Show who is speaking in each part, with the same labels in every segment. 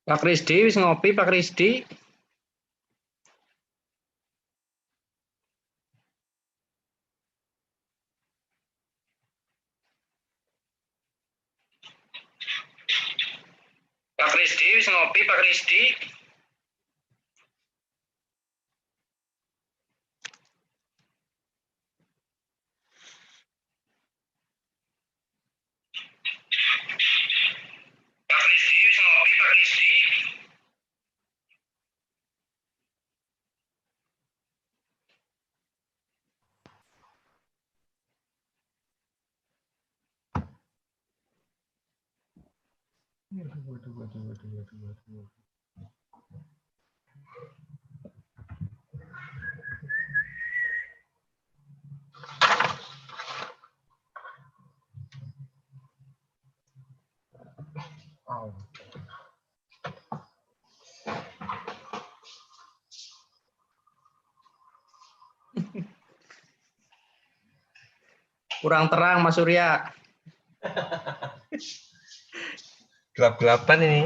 Speaker 1: Pak Krisdi wis ngopi Pak Krisdi. Pak Krisdi wis ngopi Pak Krisdi. Pak Krisdi wis ngopi Pak Krisdi. Kurang terang Mas Surya.
Speaker 2: Gelap-gelapan ini.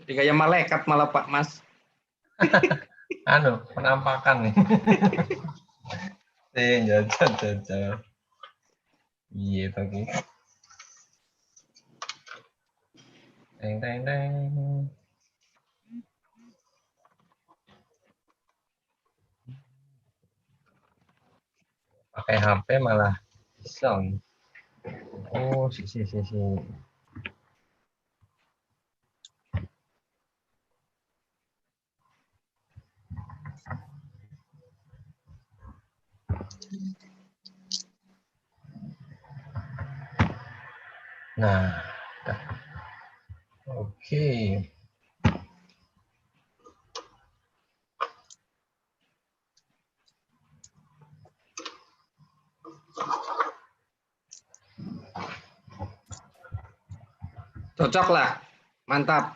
Speaker 1: Jadi kayak malaikat malah Pak Mas.
Speaker 2: Penampakan nih. Jajal. Iya tadi. Teng. Pakai HP malah iseng. Oh, sisi. Nah, oke.
Speaker 1: Cocok lah. Mantap.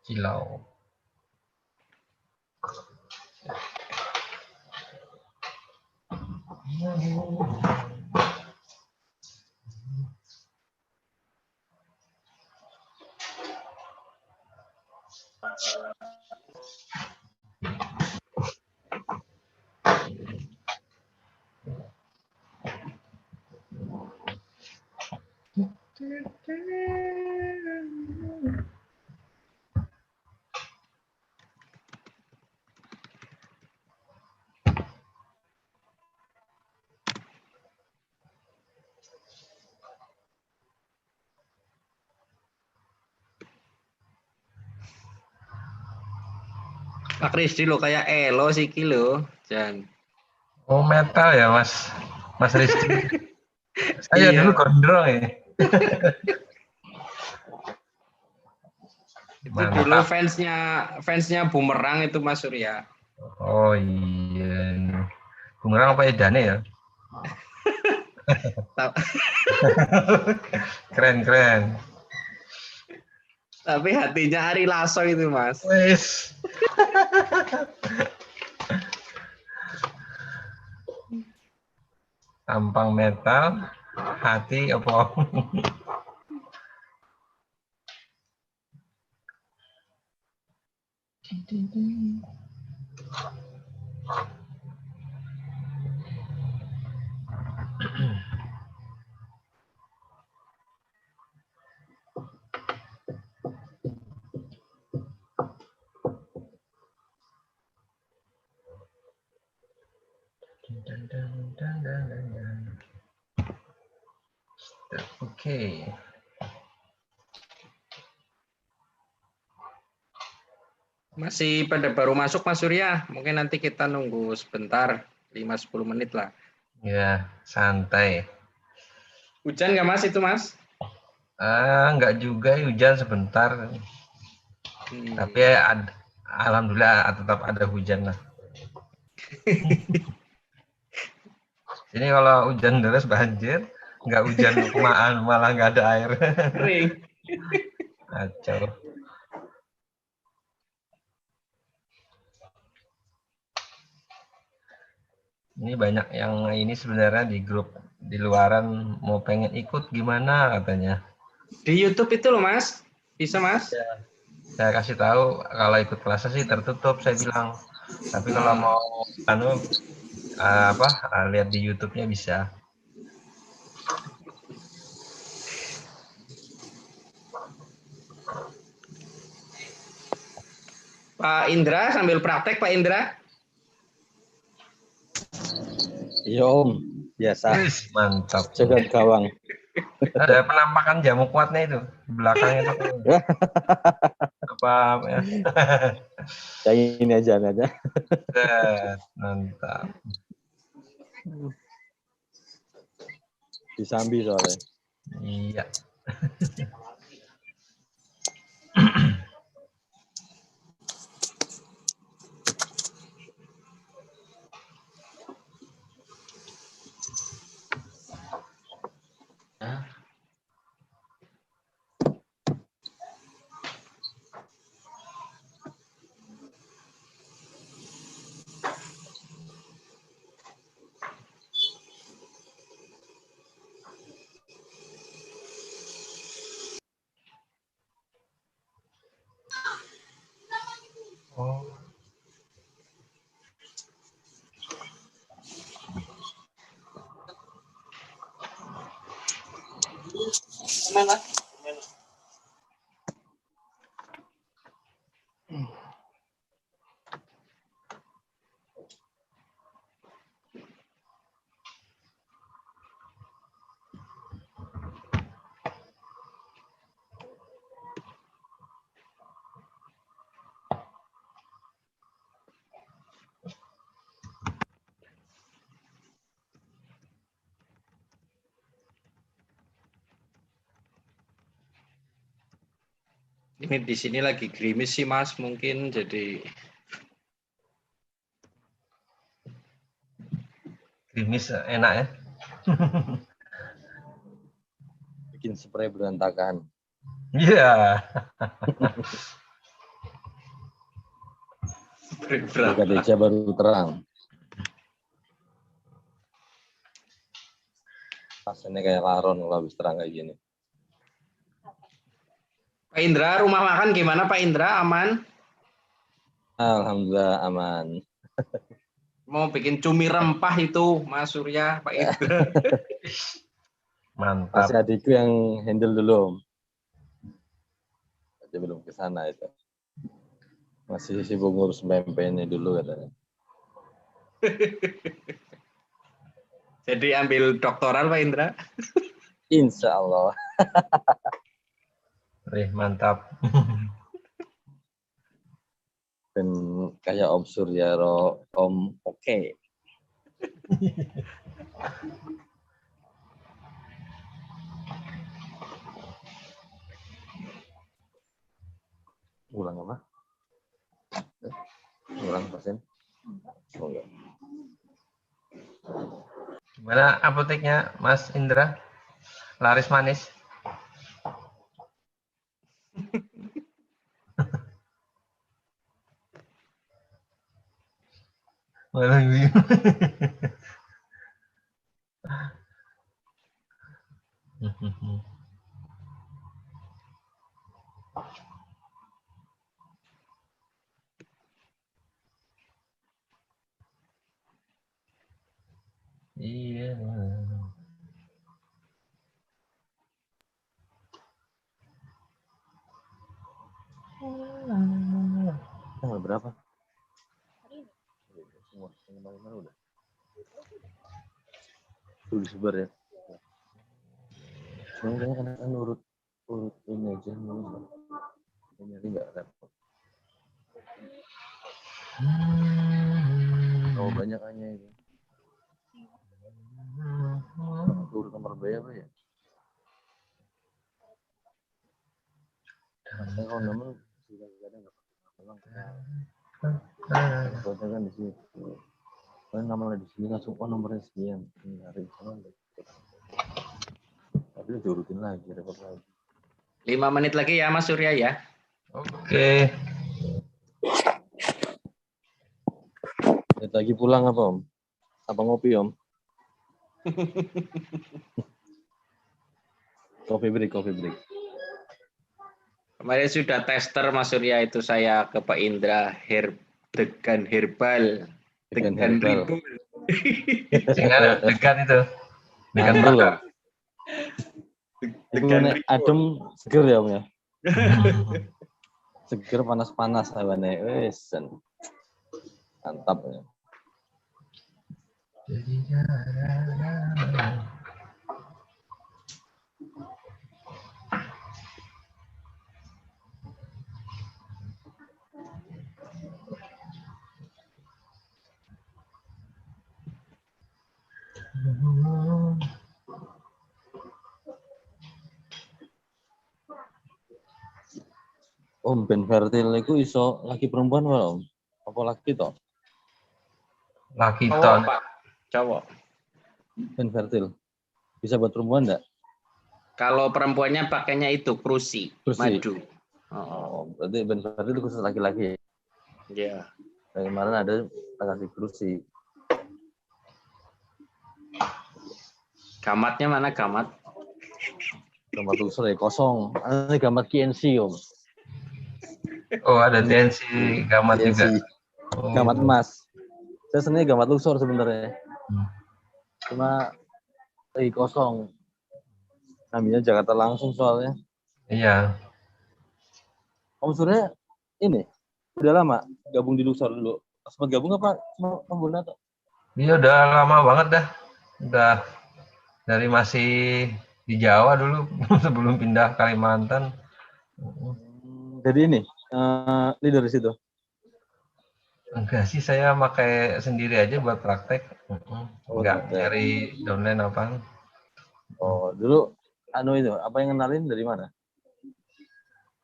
Speaker 2: Kilau.
Speaker 1: Pak Krisdi lo kayak Elo sih kilo. Jan.
Speaker 2: Oh, metal ya, Mas Rizky. Saya
Speaker 1: Iya.
Speaker 2: dulu gondrong ya.
Speaker 1: Itu
Speaker 2: Mantap.
Speaker 1: dulu fansnya Bumerang itu Mas Surya.
Speaker 2: Oh iya. Bumerang apa Edane ya? Keren.
Speaker 1: Tapi hatinya Ari Lasso itu Mas.
Speaker 2: Wes. Tampang metal, hati apa? Oke.
Speaker 1: Masih pada baru masuk Mas Surya. Mungkin nanti kita nunggu sebentar 5-10 menit lah.
Speaker 2: Ya, santai.
Speaker 1: Hujan nggak Mas itu Mas?
Speaker 2: Enggak juga, hujan sebentar. Tapi alhamdulillah tetap ada hujan lah. Ini kalau hujan deras banjir, nggak hujan malah nggak ada air.
Speaker 1: Kering.
Speaker 2: Kacau. Ini banyak yang ini sebenarnya di grup di luaran mau pengen ikut gimana katanya.
Speaker 1: Di YouTube itu loh Mas. Bisa Mas?
Speaker 2: Ya. Saya kasih tahu kalau ikut kelasnya sih tertutup saya bilang. Tapi kalau mau lihat di YouTube-nya bisa.
Speaker 1: Pak Indra sambil praktek Pak Indra.
Speaker 3: Iya Om, biasa.
Speaker 2: Mantap.
Speaker 3: Jaga gawang.
Speaker 2: Ada penampakan jamu kuatnya itu di belakangnya itu. Apa ya?
Speaker 3: Yang ini aja.
Speaker 2: Mantap.
Speaker 3: Disambi soalnya.
Speaker 2: Iya. Oh.
Speaker 1: Ini di sini lagi gerimis sih Mas, mungkin jadi
Speaker 2: Gerimis enak ya.
Speaker 3: Bikin spray berantakan.
Speaker 2: Iya.
Speaker 3: Jaga Deja baru terang. Rasanya kayak laron kalau habis terang kayak gini.
Speaker 1: Pak Indra, rumah makan gimana Pak Indra? Aman?
Speaker 3: Alhamdulillah aman.
Speaker 1: Mau bikin cumi rempah itu Mas Surya, Pak Indra.
Speaker 2: Mantap.
Speaker 3: Masih adikku yang handle dulu Om. Aja belum ke sana itu. Masih sibuk ngurus pempeknya dulu katanya.
Speaker 1: Jadi ambil doktoral Pak Indra.
Speaker 3: Insya Allah.
Speaker 2: Mantap.
Speaker 3: Dan kayak Om Surya Om oke. Ulang apa? Ulang persen? Oh enggak.
Speaker 2: Gimana apoteknya Mas Indra? Laris manis? Malah iya.
Speaker 3: Tanggal berapa? Semua kemarin udah. Tuh disebar ya. Sebenarnya kan urut ini aja nih. Nyari nggak repot. Oh banyak hanya itu. Urut nomor berapa ya? Saya kalau nomor sudah kadang nggak pulang kenal. Fotonya kan di sini. Kalau namanya di sini langsung nomornya sekian. Dari sana. Tapi diurutin lagi, repot lagi.
Speaker 1: 5 menit lagi ya Mas Surya ya.
Speaker 2: Oke.
Speaker 3: Lagi pulang apa Om? Apa ngopi Om? Coffee break.
Speaker 1: Kemarin sudah tester Mas Surya itu saya ke Pak Indra degan herbal. Degan ribul.
Speaker 2: Sehingga degan itu. Degan
Speaker 3: Mantul loh.
Speaker 1: Degan
Speaker 3: Itu adem seger ya Om ya. Seger panas-panas hawane. Wes. Mantap ya. Om Ben Fertil itu iso laki perempuan wae Om. Apa laki toh?
Speaker 2: Laki
Speaker 1: Cowok,
Speaker 2: ton.
Speaker 1: Pak. Cowok.
Speaker 3: Ben Fertil. Bisa buat perempuan enggak?
Speaker 1: Kalau perempuannya pakainya itu krusi,
Speaker 3: Krusi.
Speaker 1: madu.
Speaker 3: Oh, berarti Ben Fertil khusus laki-laki.
Speaker 1: Ya.
Speaker 3: Yang kemarin ada laki krusi.
Speaker 1: Gamatnya mana gamat?
Speaker 3: Gambar tulisan kosong. Ini gambar KNC Om.
Speaker 2: Oh, ada TNC gamat juga.
Speaker 3: KNC.
Speaker 2: Oh.
Speaker 3: Gamat emas. Saya senangnya gambar luxor sebenarnya. Cuma kosong. Ambilnya Jakarta langsung soalnya.
Speaker 2: Iya.
Speaker 3: Om Surya ini udah lama gabung di luxor dulu. Sempat gabung apa? Cuma pembunuh atau?
Speaker 2: Dia udah lama banget dah. Udah dari masih di Jawa dulu sebelum pindah Kalimantan.
Speaker 3: Jadi ini leader di situ.
Speaker 2: Enggak sih, saya pakai sendiri aja buat praktek. Enggak
Speaker 3: praktek.
Speaker 2: cari downline apa.
Speaker 3: Oh, dulu itu apa yang kenalin dari mana?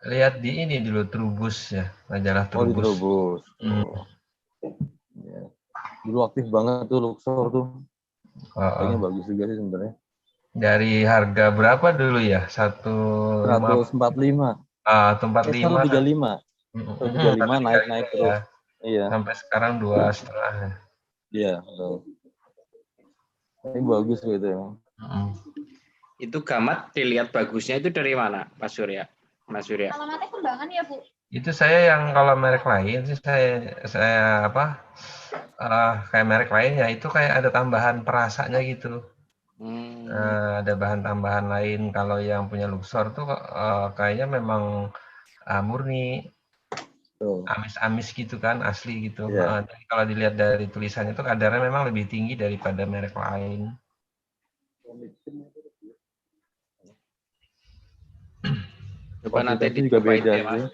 Speaker 2: Lihat di ini dulu Trubus ya, majalah
Speaker 3: Oh, di
Speaker 2: Trubus.
Speaker 3: Trubus. Oh. Ya. Dulu aktif banget tuh Luxor tuh. Kayaknya bagus juga sih sebenarnya.
Speaker 2: Dari harga berapa dulu ya?
Speaker 3: 145.
Speaker 2: 145.
Speaker 3: 135. 135 naik terus. Iya.
Speaker 2: Sampai sekarang 2,5.
Speaker 3: Iya, betul. Ini bagus gitu ya.
Speaker 2: Itu
Speaker 1: gamat dilihat bagusnya itu dari mana, Pak Surya? Mas Surya.
Speaker 4: Alamatnya Kembangan ya, Bu?
Speaker 2: Itu saya yang kalau merek lain sih saya kayak merek lain ya itu kayak ada tambahan perasanya gitu. Ada bahan tambahan lain. Kalau yang punya Luxor tuh kayaknya memang murni amis-amis gitu kan, asli gitu.
Speaker 3: Yeah.
Speaker 2: Jadi kalau dilihat dari tulisannya itu kadarnya memang lebih tinggi daripada merek lain.
Speaker 1: Coba nanti
Speaker 3: itu juga beda sih.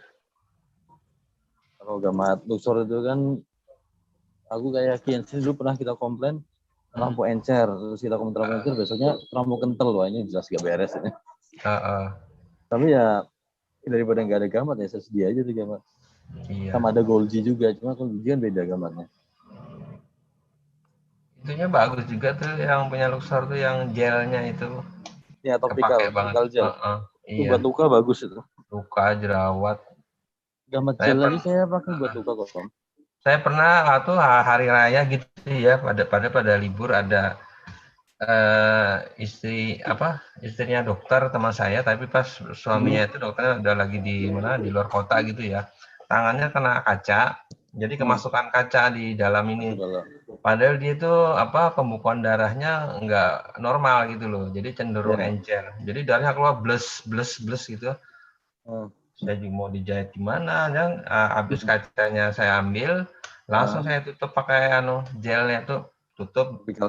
Speaker 3: Kalau gamat Luxor itu kan aku kayak KNC dulu pernah kita komplain lampu encer, terus kita komentar lampu encer, besoknya lampu kental, wah ini jelas gak beres ini. Tapi ya daripada nggak ada gamat ya saya sedia aja tuh gamat.
Speaker 2: Iya.
Speaker 3: Sama ada Golgi juga, cuma Golgi kan beda gamatnya.
Speaker 2: Itunya bagus juga tuh yang punya Luxor tuh yang gelnya itu.
Speaker 3: Ya topikal gel. Itu
Speaker 2: Iya.
Speaker 3: buat luka bagus itu.
Speaker 2: Luka, jerawat.
Speaker 3: Gamat gel lagi saya pakai buat luka kok, Om.
Speaker 2: Saya pernah tuh hari raya gitu ya, pada libur ada istrinya dokter teman saya, tapi pas suaminya itu dokternya udah lagi di luar kota gitu ya, tangannya kena kaca, jadi kemasukan kaca di dalam ini, padahal dia itu pembukuan darahnya nggak normal gitu loh, jadi cenderung encer, jadi darahnya keluar bles gitu. Saya juga mau dijahit gimana, dan habis kacanya saya ambil, langsung saya tutup pakai gelnya tuh, tutup gitu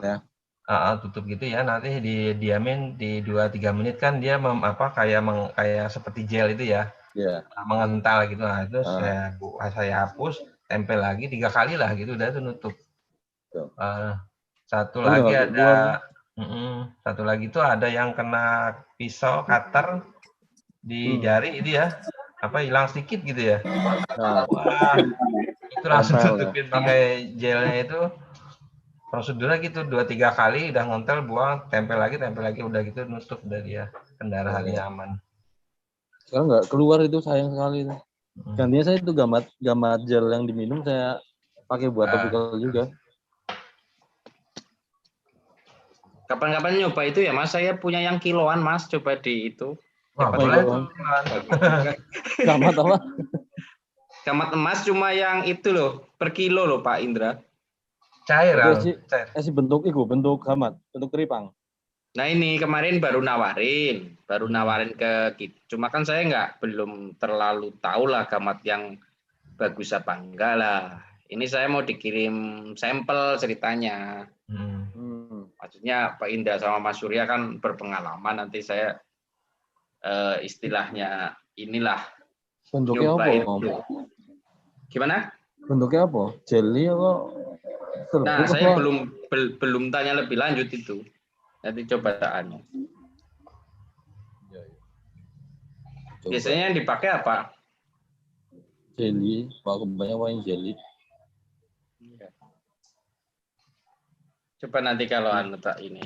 Speaker 2: ya, nanti didiamin di 2-3 menit kan dia kayak seperti gel itu ya, mengental gitu. Nah itu saya hapus, tempel lagi 3 kali lah gitu, udah itu nutup. Satu lagi tuh ada yang kena pisau cutter di jari itu ya, hilang sedikit gitu ya.
Speaker 3: Nah,
Speaker 2: Wah, itu langsung
Speaker 3: tempel ya.
Speaker 2: tutupin pakai gelnya itu. Prosedurnya gitu 2-3 kali udah ngontel, buang, tempel lagi udah gitu nutup udah dia, kendaraannya aman.
Speaker 3: Sekarang nggak keluar itu, sayang sekali itu.
Speaker 2: Hmm.
Speaker 3: Gantinya saya itu gamat gel yang diminum saya pakai buat topikal juga.
Speaker 1: Kapan-kapan nyoba itu ya Mas, saya punya yang kiloan Mas, coba di itu.
Speaker 2: Wah,
Speaker 1: Siapa
Speaker 2: boleh
Speaker 1: tahu
Speaker 2: tuh.
Speaker 3: Gamat apa?
Speaker 1: Gamat emas cuma yang itu loh, per kilo loh Pak Indra.
Speaker 2: Cair,
Speaker 3: Tapi
Speaker 2: cair.
Speaker 3: si bentuk bentuk gamat, bentuk keripang.
Speaker 1: Nah ini kemarin baru nawarin ke kita. Cuma kan saya belum terlalu tahu lah gamat yang bagus apa enggak lah. Ini saya mau dikirim sampel ceritanya. Maksudnya Pak Indra sama Mas Surya kan berpengalaman, nanti saya istilahnya inilah
Speaker 3: Bentuknya
Speaker 1: nyobain.
Speaker 3: apa?
Speaker 1: Gimana?
Speaker 3: Bentuknya apa? Jelly apa?
Speaker 1: Nah, saya belum tanya lebih lanjut itu. Nanti coba tanya. Biasanya yang dipakai apa?
Speaker 3: Jelly, Pak, kebanyakan yang jelly.
Speaker 1: Coba nanti kalau tak ini.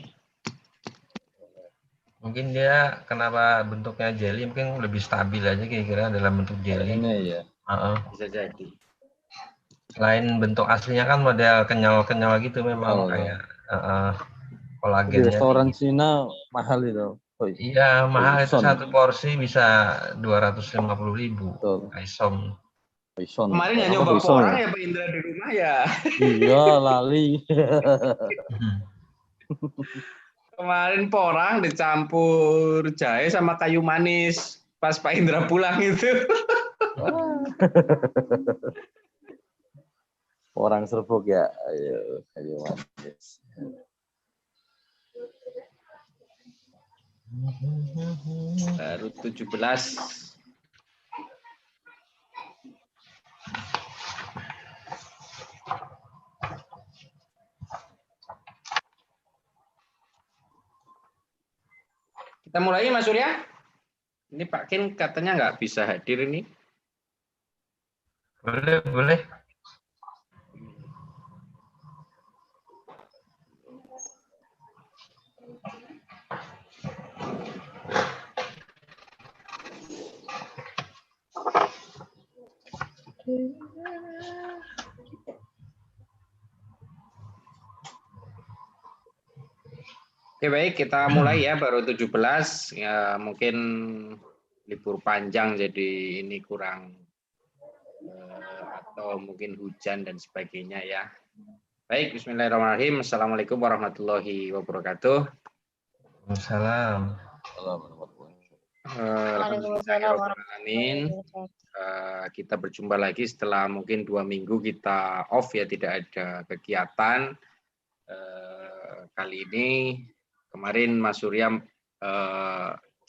Speaker 2: Mungkin dia kenapa bentuknya jelly, mungkin lebih stabil aja kira-kira dalam bentuk jelly.
Speaker 3: Ini ya.
Speaker 1: Bisa jadi.
Speaker 2: Selain bentuk aslinya kan model kenyal-kenyal gitu memang kayak kolagennya.
Speaker 3: Di restoran Cina mahal itu.
Speaker 2: Iya, mahal itu, satu porsi bisa 250.000. Aisom.
Speaker 1: Kemarin ya nyoba porang ya Pak Indra di rumah ya.
Speaker 3: Iya, lali.
Speaker 1: Kemarin porang dicampur jahe sama kayu manis. Pas Pak Indra pulang itu.
Speaker 3: Orang serbuk ya. Ayo, kayu manis.
Speaker 1: Baru 17. Kita mulai Mas Surya. Ini Pak Kin katanya nggak bisa hadir ini.
Speaker 2: Boleh.
Speaker 1: Oke baik, kita mulai ya, baru 17. Ya, mungkin libur panjang jadi ini kurang atau mungkin hujan dan sebagainya ya. Baik, bismillahirrahmanirrahim. Assalamualaikum warahmatullahi wabarakatuh.
Speaker 2: Waalaikumsalam.
Speaker 1: Alhamdulillahirrahmanirrahim. Kita berjumpa lagi setelah mungkin 2 minggu kita off ya, tidak ada kegiatan. Kali ini kemarin Mas Surya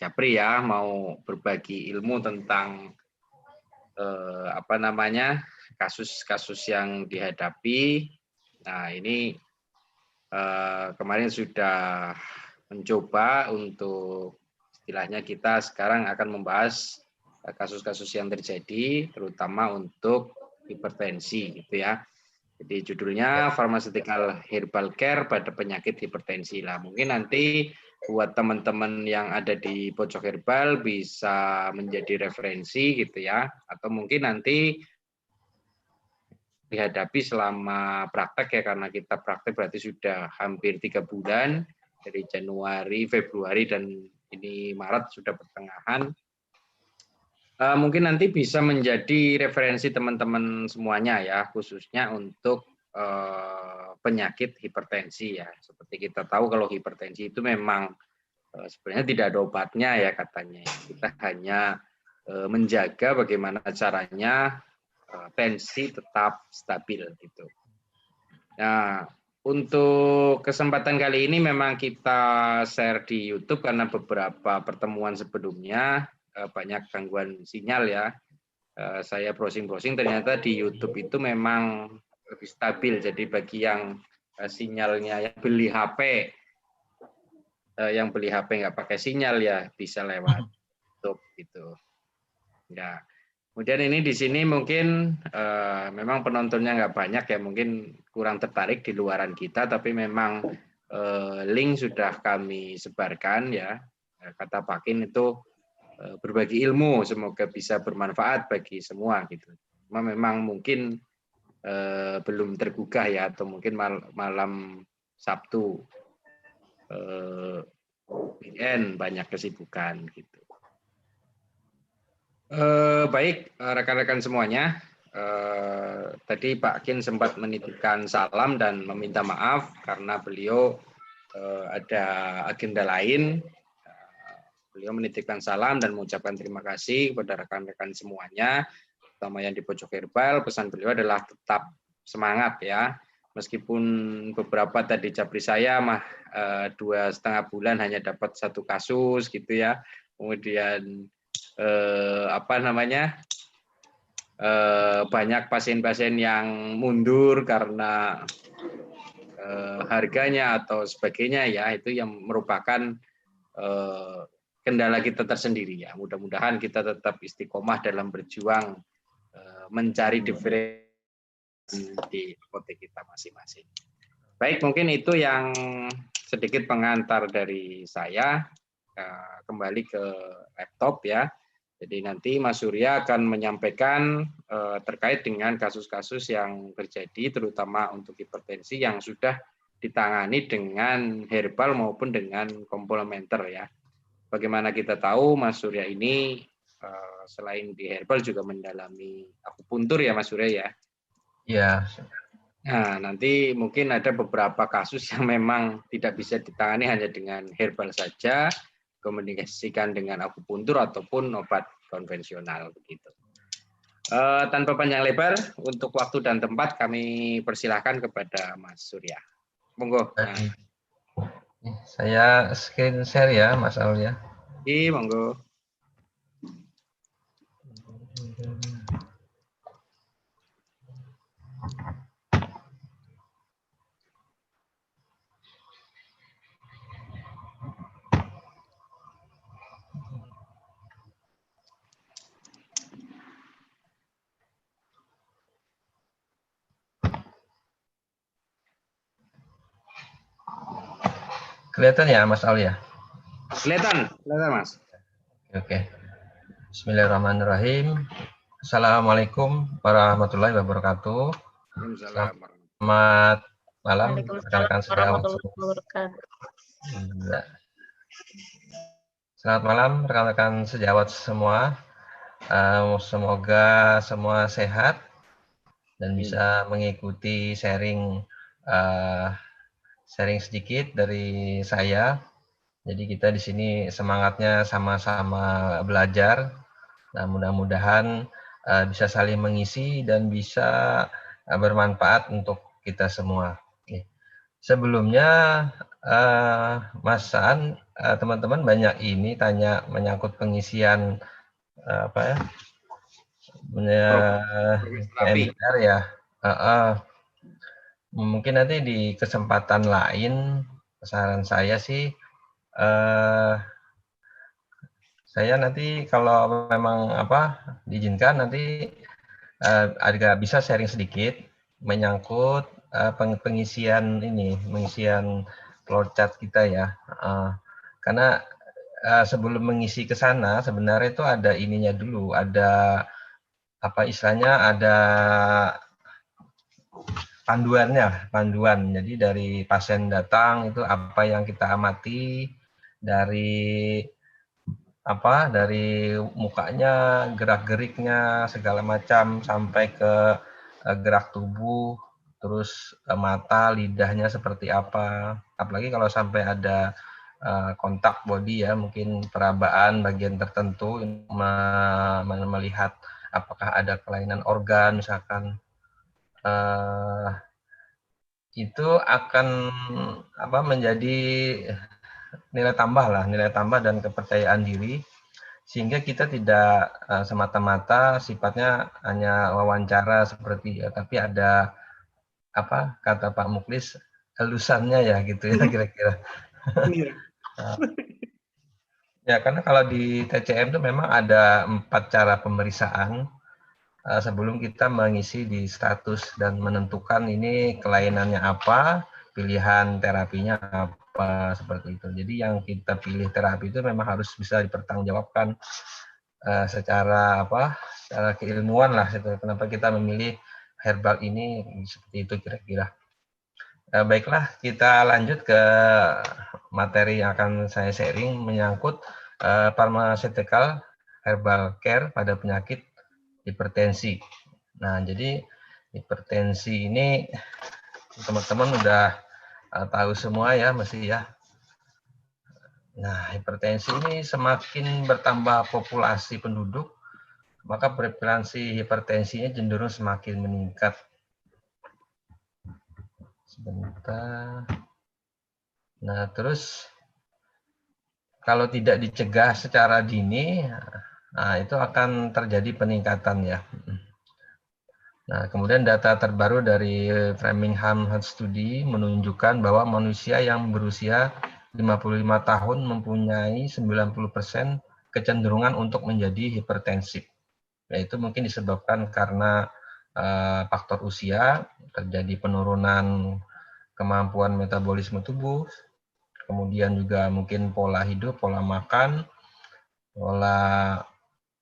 Speaker 1: Japri ya mau berbagi ilmu tentang kasus-kasus yang dihadapi. Nah ini kemarin sudah mencoba untuk istilahnya kita sekarang akan membahas kasus-kasus yang terjadi terutama untuk hipertensi gitu ya. Jadi judulnya Pharmaceutical Herbal Care pada penyakit hipertensi lah. Mungkin nanti buat teman-teman yang ada di Pojok Herbal bisa menjadi referensi gitu ya. Atau mungkin nanti dihadapi selama praktek ya, karena kita praktek berarti sudah hampir 3 bulan dari Januari, Februari dan ini Maret sudah pertengahan. Mungkin nanti bisa menjadi referensi teman-teman semuanya ya, khususnya untuk penyakit hipertensi ya. Seperti kita tahu kalau hipertensi itu memang sebenarnya tidak ada obatnya ya katanya. Kita hanya menjaga bagaimana caranya tensi tetap stabil gitu. Nah, untuk kesempatan kali ini memang kita share di YouTube karena beberapa pertemuan sebelumnya banyak gangguan sinyal ya. Saya browsing-browsing ternyata di YouTube itu memang lebih stabil. Jadi bagi yang sinyalnya yang beli HP nggak pakai sinyal ya bisa lewat YouTube gitu. Ya. Kemudian ini di sini mungkin memang penontonnya nggak banyak ya, mungkin kurang tertarik di luaran kita, tapi memang link sudah kami sebarkan ya. Kata Pakin itu berbagi ilmu, semoga bisa bermanfaat bagi semua gitu. Cuma memang mungkin belum tergugah ya, atau mungkin malam Sabtu weekend banyak kesibukan gitu. Baik rekan-rekan semuanya, tadi Pak Kin sempat menitipkan salam dan meminta maaf karena beliau ada agenda lain. Beliau menitipkan salam dan mengucapkan terima kasih kepada rekan-rekan semuanya, terutama yang di Pojok Herbal. Pesan beliau adalah tetap semangat ya, meskipun beberapa tadi Japri saya 2,5 bulan hanya dapat 1 kasus gitu ya, kemudian banyak pasien-pasien yang mundur karena harganya atau sebagainya ya, itu yang merupakan kendala kita tersendiri ya. Mudah-mudahan kita tetap istiqomah dalam berjuang mencari diferensi di apotek kita masing-masing. Baik, mungkin itu yang sedikit pengantar dari saya. Kembali ke laptop ya. Jadi nanti Mas Surya akan menyampaikan terkait dengan kasus-kasus yang terjadi, terutama untuk hipertensi yang sudah ditangani dengan herbal maupun dengan komplementer ya. Bagaimana kita tahu Mas Surya ini selain di herbal juga mendalami akupuntur ya Mas Surya ya?
Speaker 2: Iya.
Speaker 1: Nah, nanti mungkin ada beberapa kasus yang memang tidak bisa ditangani hanya dengan herbal saja, komunikasikan dengan akupuntur ataupun obat konvensional begitu. Tanpa panjang lebar, untuk waktu dan tempat kami persilahkan kepada Mas Surya. Monggo. Nah.
Speaker 2: Saya screen share ya, Mas Al ya.
Speaker 1: Iya, monggo.
Speaker 2: Kelihatan ya, Mas Al ya?
Speaker 1: Kelihatan Mas.
Speaker 2: Oke. Bismillahirrahmanirrahim. Assalamualaikum warahmatullahi wabarakatuh. Selamat malam rekan-rekan sejawat. Selamat malam rekan-rekan sejawat semua. Semoga semua sehat dan bisa mengikuti sharing sedikit dari saya. Jadi kita di sini semangatnya sama-sama belajar. Nah, mudah-mudahan bisa saling mengisi dan bisa bermanfaat untuk kita semua. Sebelumnya, Mas Saan, teman-teman banyak ini tanya menyangkut pengisian MDR ya. Mungkin nanti di kesempatan lain, saran saya sih, saya nanti kalau memang diizinkan nanti agak bisa sharing sedikit menyangkut pengisian flowchart kita ya. Karena sebelum mengisi ke sana sebenarnya itu ada ininya dulu, ada ada panduan. Jadi dari pasien datang itu apa yang kita amati dari mukanya, gerak-geriknya segala macam sampai ke gerak tubuh, terus mata, lidahnya seperti apa. Apalagi kalau sampai ada kontak body ya, mungkin perabaan bagian tertentu melihat apakah ada kelainan organ misalkan. Itu akan menjadi nilai tambah dan kepercayaan diri, sehingga kita tidak semata-mata sifatnya hanya wawancara seperti tapi ada kata Pak Muklis, elusannya ya gitu ya kira-kira. Ya, karena kalau di TCM itu memang ada 4 cara pemeriksaan. sebelum kita mengisi di status dan menentukan ini kelainannya apa, pilihan terapinya apa, seperti itu. Jadi yang kita pilih terapi itu memang harus bisa dipertanggungjawabkan secara keilmuan lah. Kenapa kita memilih herbal ini, seperti itu kira-kira. Baiklah, kita lanjut ke materi yang akan saya sharing menyangkut pharmaceutical herbal care pada penyakit hipertensi. Nah, jadi hipertensi ini teman-teman udah tahu semua ya, mesti ya. Nah, hipertensi ini semakin bertambah populasi penduduk, maka prevalensi hipertensinya cenderung semakin meningkat. Sebentar. Nah, terus kalau tidak dicegah secara dini, nah itu akan terjadi peningkatan ya. Nah, kemudian data terbaru dari Framingham Heart Study menunjukkan bahwa manusia yang berusia 55 tahun mempunyai 90% kecenderungan untuk menjadi hipertensif. Yaitu mungkin disebabkan karena faktor usia, terjadi penurunan kemampuan metabolisme tubuh, kemudian juga mungkin pola hidup, pola makan, pola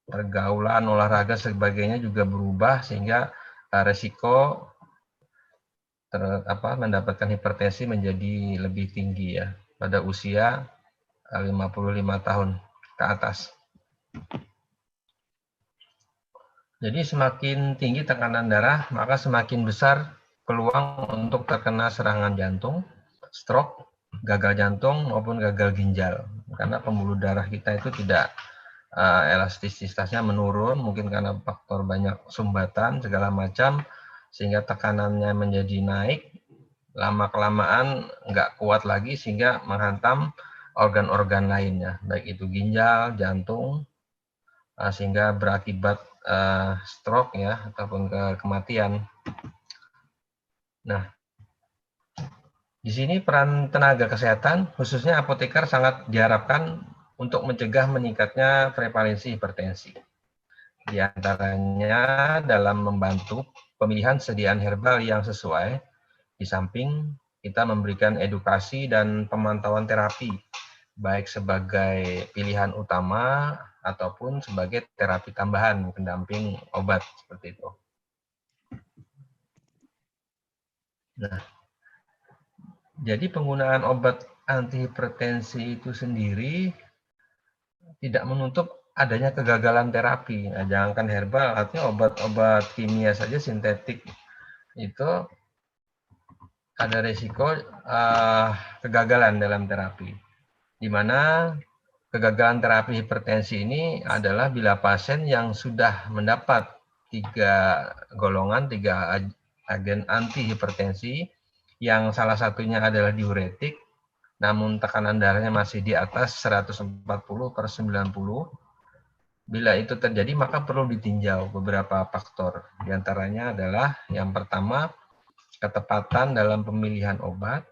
Speaker 2: pergaulan, olahraga, sebagainya juga berubah sehingga resiko mendapatkan hipertensi menjadi lebih tinggi ya pada usia 55 tahun ke atas. Jadi semakin tinggi tekanan darah, maka semakin besar peluang untuk terkena serangan jantung, stroke, gagal jantung maupun gagal ginjal. Karena pembuluh darah kita itu tidak elastisitasnya menurun, mungkin karena faktor banyak sumbatan segala macam, sehingga tekanannya menjadi naik, lama-kelamaan nggak kuat lagi sehingga menghantam organ-organ lainnya, baik itu ginjal, jantung, sehingga berakibat stroke ya ataupun kematian. Nah, di sini peran tenaga kesehatan, khususnya apoteker, sangat diharapkan untuk mencegah meningkatnya prevalensi hipertensi. Di antaranya dalam membantu pemilihan sediaan herbal yang sesuai, di samping kita memberikan edukasi dan pemantauan terapi, baik sebagai pilihan utama ataupun sebagai terapi tambahan pendamping obat, seperti itu. Nah, jadi penggunaan obat antihipertensi itu sendiri tidak menutup adanya kegagalan terapi. Nah, jangankan herbal, artinya obat-obat kimia saja sintetik itu ada risiko kegagalan dalam terapi. Di mana kegagalan terapi hipertensi ini adalah bila pasien yang sudah mendapat 3 agen antihipertensi, yang salah satunya adalah diuretik, namun tekanan darahnya masih di atas 140/90. Bila itu terjadi, maka perlu ditinjau beberapa faktor. Di antaranya adalah yang pertama, ketepatan dalam pemilihan obat,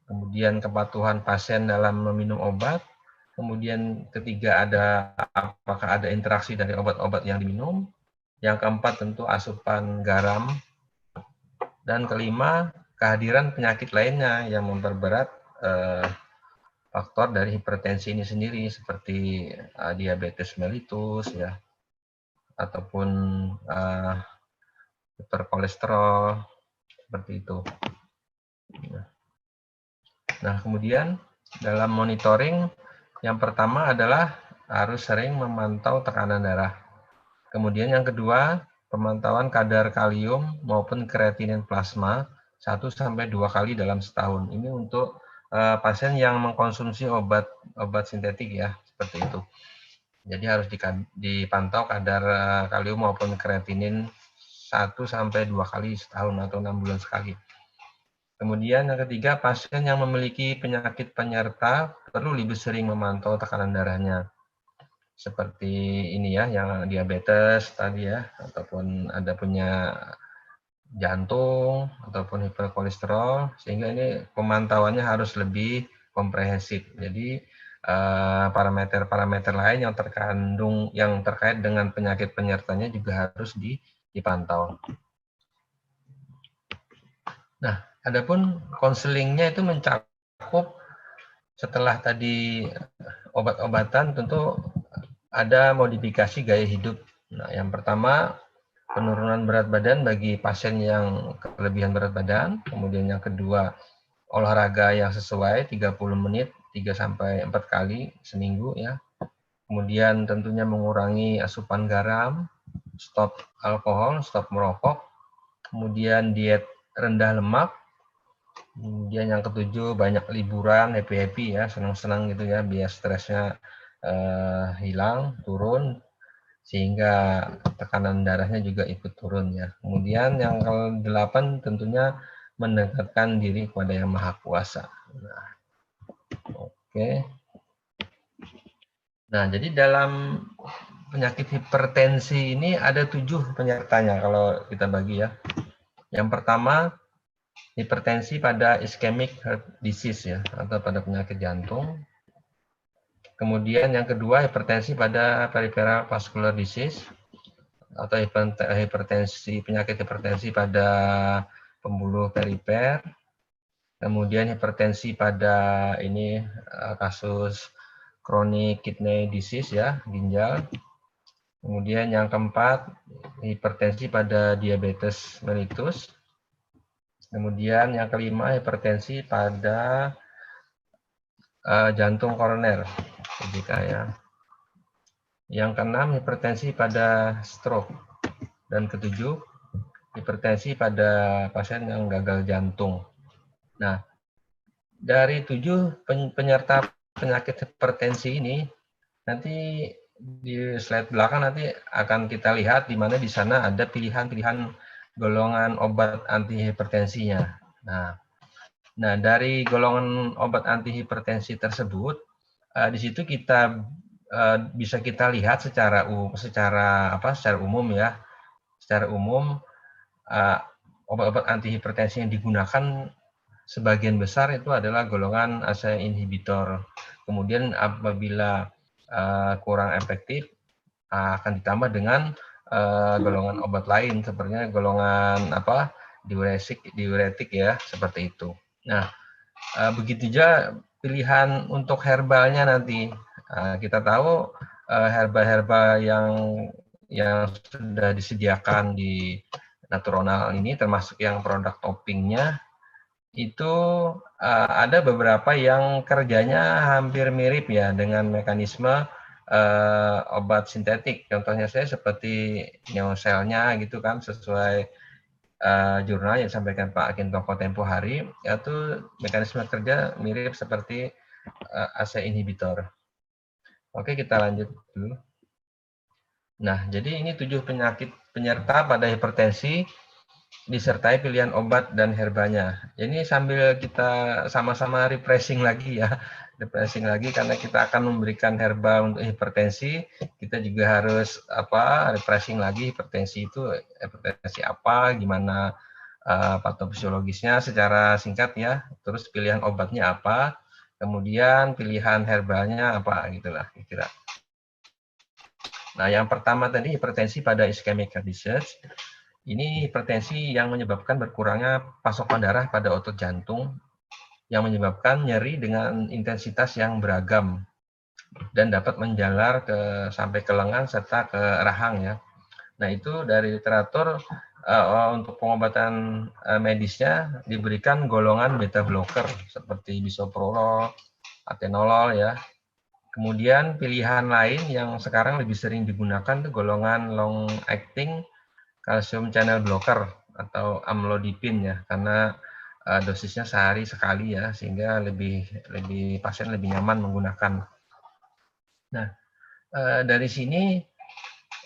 Speaker 2: kemudian kepatuhan pasien dalam meminum obat, kemudian ketiga apakah ada interaksi dari obat-obat yang diminum, yang keempat tentu asupan garam, dan kelima kehadiran penyakit lainnya yang memperberat faktor dari hipertensi ini sendiri, seperti diabetes mellitus ya, ataupun hiperkolesterol, seperti itu. Nah, kemudian dalam monitoring, yang pertama adalah harus sering memantau tekanan darah. Kemudian yang kedua, pemantauan kadar kalium maupun kreatinin plasma 1-2 kali dalam setahun. Ini untuk pasien yang mengkonsumsi obat sintetik ya, seperti itu. Jadi harus dipantau kadar kalium maupun kreatinin 1-2 kali setahun atau 6 bulan sekali. Kemudian yang ketiga, pasien yang memiliki penyakit penyerta perlu lebih sering memantau tekanan darahnya. Seperti ini ya, yang diabetes tadi ya, ataupun ada punya jantung, ataupun hiperkolesterol, sehingga ini pemantauannya harus lebih komprehensif. Jadi parameter-parameter lain yang terkait dengan penyakit penyertanya juga harus dipantau. Nah, adapun konselingnya itu mencakup setelah tadi obat-obatan tentu ada modifikasi gaya hidup. Nah, yang pertama penurunan berat badan bagi pasien yang kelebihan berat badan, kemudian yang kedua olahraga yang sesuai 30 menit 3-4 kali seminggu ya. Kemudian tentunya mengurangi asupan garam, stop alkohol, stop merokok, kemudian diet rendah lemak, kemudian yang ketujuh banyak liburan, happy-happy ya, senang-senang gitu ya, biar stresnya hilang, turun, sehingga tekanan darahnya juga ikut turun ya. Kemudian yang ke-8 tentunya mendekatkan diri kepada Yang Maha Kuasa. Nah, oke. Nah, jadi dalam penyakit hipertensi ini ada 7 penyertanya kalau kita bagi ya. Yang pertama, hipertensi pada ischemic heart disease ya, atau pada penyakit jantung. Kemudian yang kedua, hipertensi pada peripheral vascular disease, atau penyakit hipertensi pada pembuluh perifer. Kemudian hipertensi pada ini kasus chronic kidney disease ya, ginjal. Kemudian yang keempat, hipertensi pada diabetes mellitus. Kemudian yang kelima, hipertensi pada jantung koroner, ya. Yang keenam, hipertensi pada stroke. Dan ketujuh, hipertensi pada pasien yang gagal jantung. Nah, dari 7 penyerta penyakit hipertensi ini, nanti di slide belakang nanti akan kita lihat di mana di sana ada pilihan-pilihan golongan obat antihipertensinya. Nah, dari golongan obat antihipertensi tersebut, di situ kita bisa kita lihat secara umum ya. Secara umum obat-obat antihipertensi yang digunakan sebagian besar itu adalah golongan ACE inhibitor. Kemudian apabila kurang efektif akan ditambah dengan golongan obat lain seperti golongan diuretik ya, seperti itu. Nah, begitu juga pilihan untuk herbalnya nanti. Kita tahu herbal-herbal yang sudah disediakan di Naturonal ini, termasuk yang produk toppingnya, itu ada beberapa yang kerjanya hampir mirip ya dengan mekanisme obat sintetik. Contohnya saya seperti neoselnya gitu kan, sesuai jurnal yang disampaikan Pak Akintoko tempo hari, yaitu mekanisme kerja mirip seperti ACE inhibitor. Oke, kita lanjut dulu. Nah, jadi ini 7 penyakit penyerta pada hipertensi disertai pilihan obat dan herbalnya. Ini sambil kita sama-sama refreshing lagi ya. Refreshing lagi karena kita akan memberikan herbal untuk hipertensi, kita juga harus refreshing lagi hipertensi itu hipertensi apa, gimana patofisiologisnya secara singkat ya. Terus pilihan obatnya apa, kemudian pilihan herbalnya apa gitulah kira-kira. Nah, yang pertama tadi hipertensi pada ischemic heart disease. Ini hipertensi yang menyebabkan berkurangnya pasokan darah pada otot jantung, yang menyebabkan nyeri dengan intensitas yang beragam dan dapat menjalar sampai ke lengan serta ke rahang ya. Nah, itu dari literatur untuk pengobatan medisnya diberikan golongan beta blocker seperti bisoprolol, atenolol ya. Kemudian pilihan lain yang sekarang lebih sering digunakan itu golongan long acting calcium channel blocker atau amlodipin ya, karena dosisnya sehari sekali ya, sehingga pasien lebih nyaman menggunakan. Nah, dari sini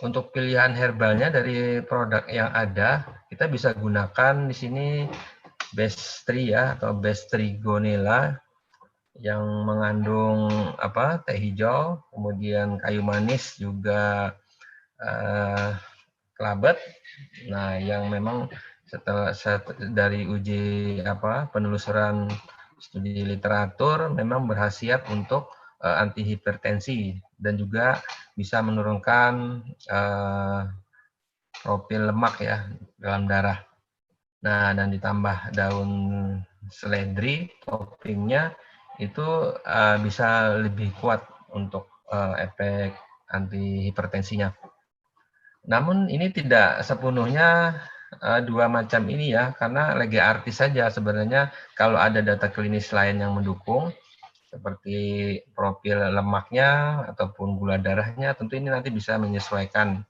Speaker 2: untuk pilihan herbalnya dari produk yang ada, kita bisa gunakan di sini Bestri ya, atau Bestrigonella yang mengandung teh hijau, kemudian kayu manis juga kelabet. Nah, yang memang setelah dari uji penelusuran studi literatur memang berkhasiat untuk antihipertensi dan juga bisa menurunkan profil lemak ya dalam darah. Nah, dan ditambah daun seledri toppingnya itu bisa lebih kuat untuk efek antihipertensinya. Namun ini tidak sepenuhnya dua macam ini ya, karena lagi artis saja sebenarnya. Kalau ada data klinis lain yang mendukung, seperti profil lemaknya ataupun gula darahnya, tentu ini nanti bisa menyesuaikan.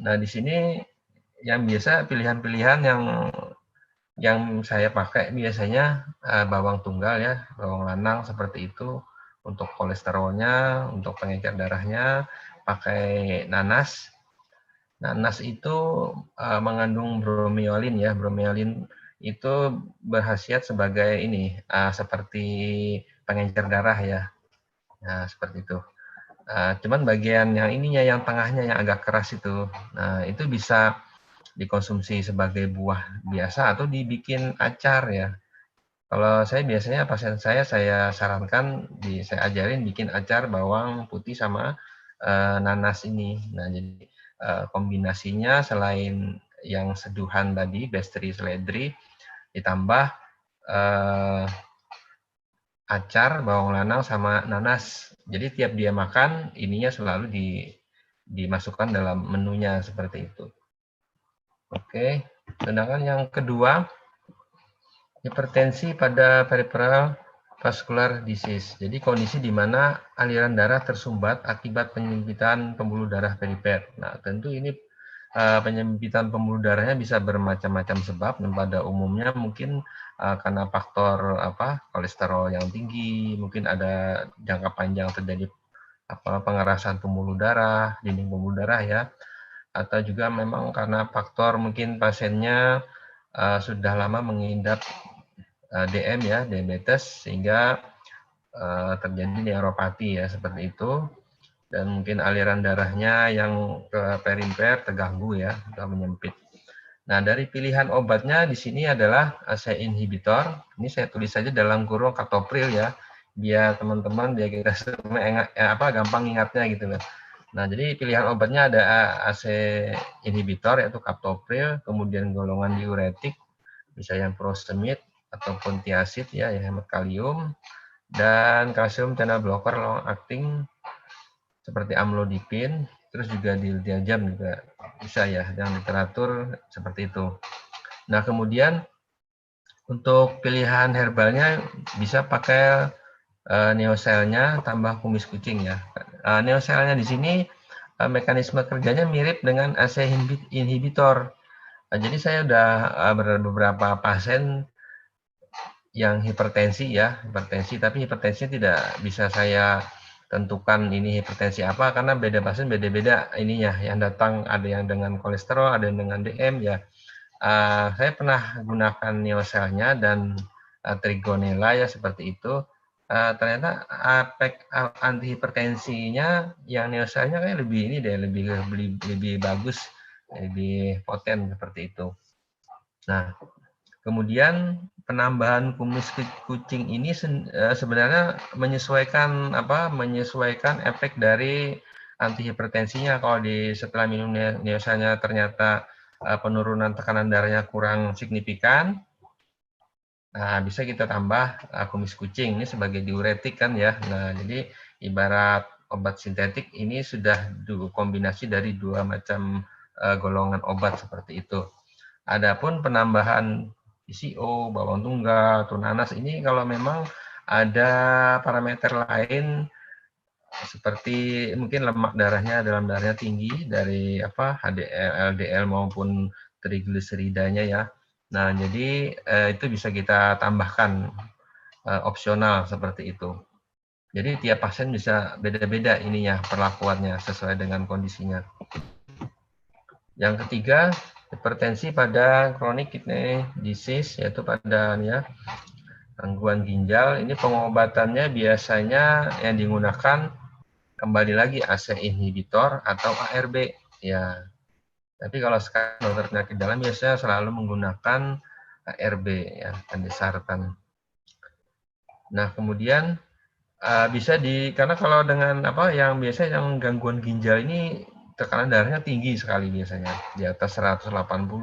Speaker 2: Nah, di sini yang biasa pilihan-pilihan yang saya pakai biasanya bawang tunggal ya, bawang lanang seperti itu untuk kolesterolnya, untuk pengencer darahnya, pakai nanas. Nanas itu mengandung bromelain ya, bromelain itu berkhasiat sebagai ini seperti pengencer darah ya. Nah, seperti itu. Cuman bagian yang ininya, yang tengahnya yang agak keras itu, nah itu bisa dikonsumsi sebagai buah biasa atau dibikin acar ya. Kalau saya biasanya pasien saya sarankan, saya ajarin bikin acar bawang putih sama nanas ini. Nah, jadi kombinasinya selain yang seduhan tadi, bestri seledri, ditambah acar bawang lanang sama nanas. Jadi tiap dia makan, ininya selalu dimasukkan dalam menunya seperti itu. Oke, sedangkan yang kedua, hipertensi pada peripheral vascular disease. Jadi kondisi di mana aliran darah tersumbat akibat penyempitan pembuluh darah perifer. Nah, tentu ini penyempitan pembuluh darahnya bisa bermacam-macam sebab, dan pada umumnya mungkin karena faktor kolesterol yang tinggi, mungkin ada jangka panjang terjadi pengerasan pembuluh darah, dinding pembuluh darah ya, atau juga memang karena faktor mungkin pasiennya sudah lama mengidap DM ya, diabetes, sehingga terjadi neuropati ya, seperti itu. Dan mungkin aliran darahnya yang ke perifer terganggu ya, sudah menyempit. Nah, dari pilihan obatnya di sini adalah ACE inhibitor. Ini saya tulis saja dalam kurung captopril ya, biar teman-teman, biar kita semua gampang ingatnya gitu loh. Nah, jadi pilihan obatnya ada ACE inhibitor yaitu captopril, kemudian golongan diuretik, misalnya furosemid ataupun thiazid ya, hemat kalium, dan kalsium channel blocker long acting seperti amlodipin, terus juga diltiazem juga bisa ya, yang literatur seperti itu. Nah, kemudian untuk pilihan herbalnya bisa pakai neoselnya tambah kumis kucing ya. Neoselnya di sini mekanisme kerjanya mirip dengan ACE inhibitor. Jadi saya sudah beberapa pasien yang hipertensi ya, tapi hipertensi tidak bisa saya tentukan ini hipertensi apa, karena beda pasien beda-beda ininya, yang datang ada yang dengan kolesterol, ada yang dengan DM ya. Saya pernah gunakan neoselnya dan trigonella ya, seperti itu. Ternyata efek antihipertensinya yang neoselnya kayak lebih ini deh, lebih bagus, lebih poten seperti itu. Nah, kemudian penambahan kumis kucing ini sebenarnya menyesuaikan efek dari antihipertensinya. Kalau setelah minum neoselnya ternyata penurunan tekanan darahnya kurang signifikan, nah bisa kita tambah kumis kucing ini sebagai diuretik kan ya. Nah, jadi ibarat obat sintetik ini sudah kombinasi dari dua macam golongan obat seperti itu. Adapun penambahan PCO, bawang tunggal, atau nanas ini kalau memang ada parameter lain seperti mungkin lemak darahnya dalam darahnya tinggi dari HDL, LDL maupun trigliseridanya ya. Nah, jadi itu bisa kita tambahkan opsional seperti itu. Jadi tiap pasien bisa beda-beda ininya perlakuannya sesuai dengan kondisinya. Yang ketiga, hipertensi pada chronic kidney disease, yaitu pada gangguan ginjal. Ini pengobatannya biasanya yang digunakan kembali lagi ACE inhibitor atau ARB ya. Tapi kalau sekarang dokter penyakit dalam biasanya selalu menggunakan ARB ya, andesartan. Nah, kemudian Bisa karena kalau dengan yang biasa yang gangguan ginjal ini tekanan darahnya tinggi sekali biasanya, di atas 180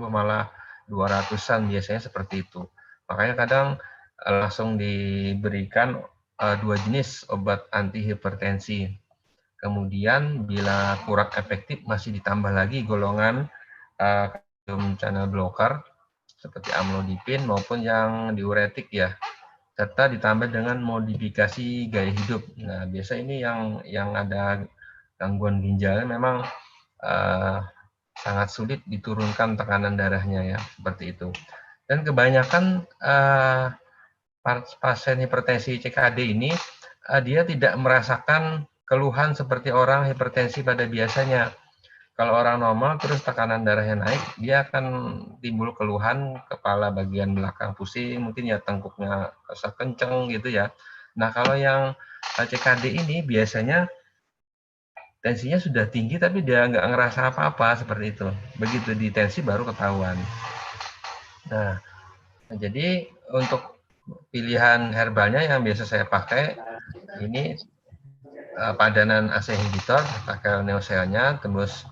Speaker 2: malah 200-an biasanya seperti itu. Makanya kadang langsung diberikan 2 jenis obat antihipertensi. Kemudian bila kurang efektif masih ditambah lagi golongan calcium channel blocker seperti amlodipin maupun yang diuretik ya, serta ditambah dengan modifikasi gaya hidup. Nah, biasa ini yang ada gangguan ginjal memang sangat sulit diturunkan tekanan darahnya ya, seperti itu. Dan kebanyakan pasien hipertensi CKD ini dia tidak merasakan keluhan seperti orang hipertensi pada biasanya. Kalau orang normal terus tekanan darahnya naik, dia akan timbul keluhan kepala bagian belakang pusing, mungkin ya tengkuknya rasa kenceng gitu ya. Nah, kalau yang CKD ini biasanya tensinya sudah tinggi tapi dia nggak ngerasa apa-apa seperti itu. Begitu ditensi baru ketahuan. Nah, jadi untuk pilihan herbalnya yang biasa saya pakai ini padanan AC inhibitor, pakai neoselnya, terus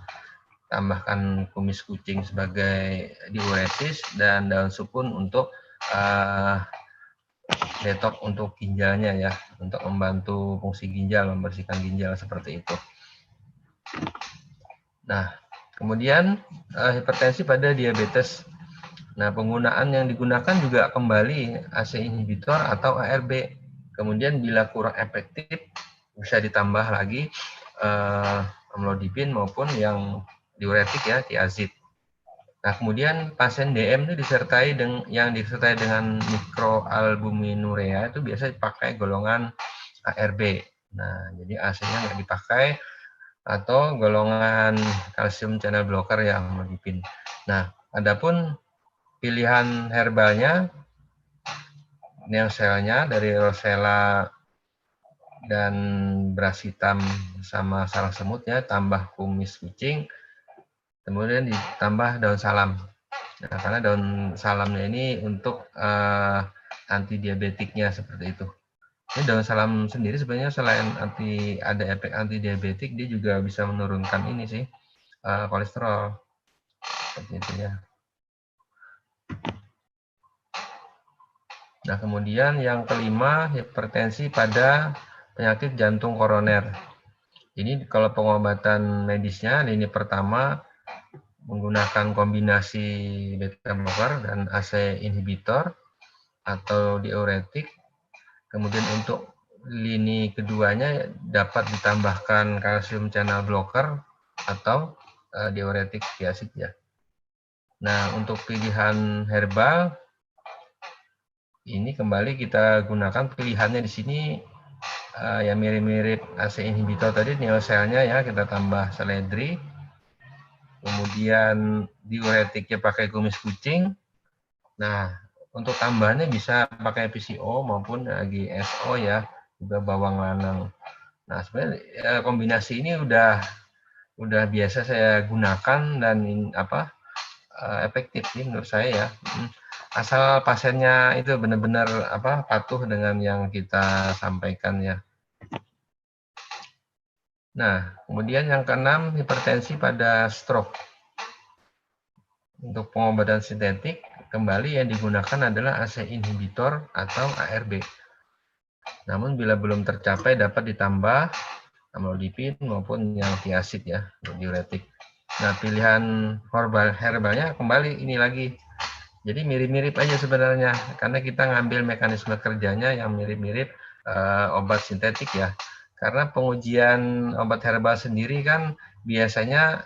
Speaker 2: tambahkan kumis kucing sebagai diuresis dan daun sukun untuk detox untuk ginjalnya ya, untuk membantu fungsi ginjal, membersihkan ginjal seperti itu. Nah, kemudian hipertensi pada diabetes. Nah, penggunaan yang digunakan juga kembali AC inhibitor atau ARB. Kemudian bila kurang efektif bisa ditambah lagi amlodipin maupun yang diuretik ya, tiazid. Nah, kemudian pasien DM itu disertai dengan mikroalbuminuria itu biasa dipakai golongan ARB. Nah, jadi AC-nya nggak dipakai atau golongan kalsium channel blocker yang amlodipin. Nah, adapun pilihan herbalnya neoselnya dari rosella dan beras hitam sama sarang semut ya, tambah kumis kucing, kemudian ditambah daun salam. Nah, karena daun salamnya ini untuk anti diabetiknya seperti itu. Ini daun salam sendiri sebenarnya selain ada efek anti diabetik, dia juga bisa menurunkan ini sih kolesterol seperti itu ya. Nah, kemudian yang kelima, hipertensi pada penyakit jantung koroner. Ini kalau pengobatan medisnya, lini pertama menggunakan kombinasi beta blocker dan AC inhibitor atau diuretik. Kemudian untuk lini keduanya dapat ditambahkan kalsium channel blocker atau diuretik tiazid ya. Nah, untuk pilihan herbal ini kembali kita gunakan pilihannya di sini yang mirip-mirip AC inhibitor tadi, neoselnya ya, kita tambah seledri. Kemudian diuretiknya pakai kumis kucing. Nah, untuk tambahannya bisa pakai PCO maupun GSO ya, juga bawang lanang. Nah, sebenarnya kombinasi ini udah biasa saya gunakan dan efektif nih menurut saya ya. Asal pasiennya itu benar-benar patuh dengan yang kita sampaikan ya. Nah, kemudian yang keenam, hipertensi pada stroke. Untuk pengobatan sintetik, kembali yang digunakan adalah AC inhibitor atau ARB. Namun bila belum tercapai dapat ditambah amlodipin maupun yang tiazid ya, diuretik. Nah, pilihan herbalnya kembali ini lagi. Jadi mirip-mirip aja sebenarnya, karena kita ngambil mekanisme kerjanya yang mirip-mirip obat sintetik ya. Karena pengujian obat herbal sendiri kan biasanya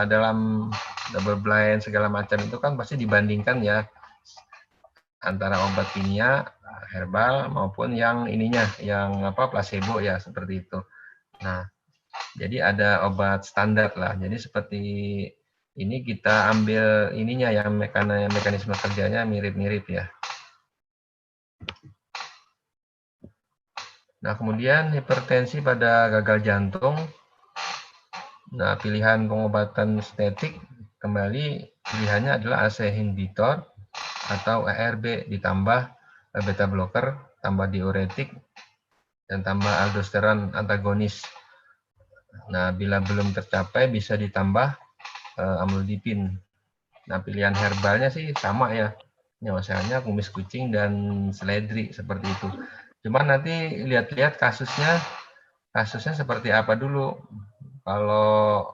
Speaker 2: dalam double blind segala macam itu kan pasti dibandingkan ya antara obat kimia herbal maupun yang placebo ya seperti itu. Nah, jadi ada obat standar lah. Jadi seperti ini kita ambil ininya yang mekanisme kerjanya mirip-mirip ya. Nah, kemudian hipertensi pada gagal jantung. Nah, pilihan pengobatan sintetik kembali pilihannya adalah AC inhibitor atau ARB ditambah beta blocker, tambah diuretik. dan tambah aldosteron antagonis. Nah, bila belum tercapai bisa ditambah amlodipin. Nah, pilihan herbalnya sih sama ya. Nyawasannya kumis kucing dan seledri seperti itu. Cuman nanti lihat-lihat kasusnya seperti apa dulu. Kalau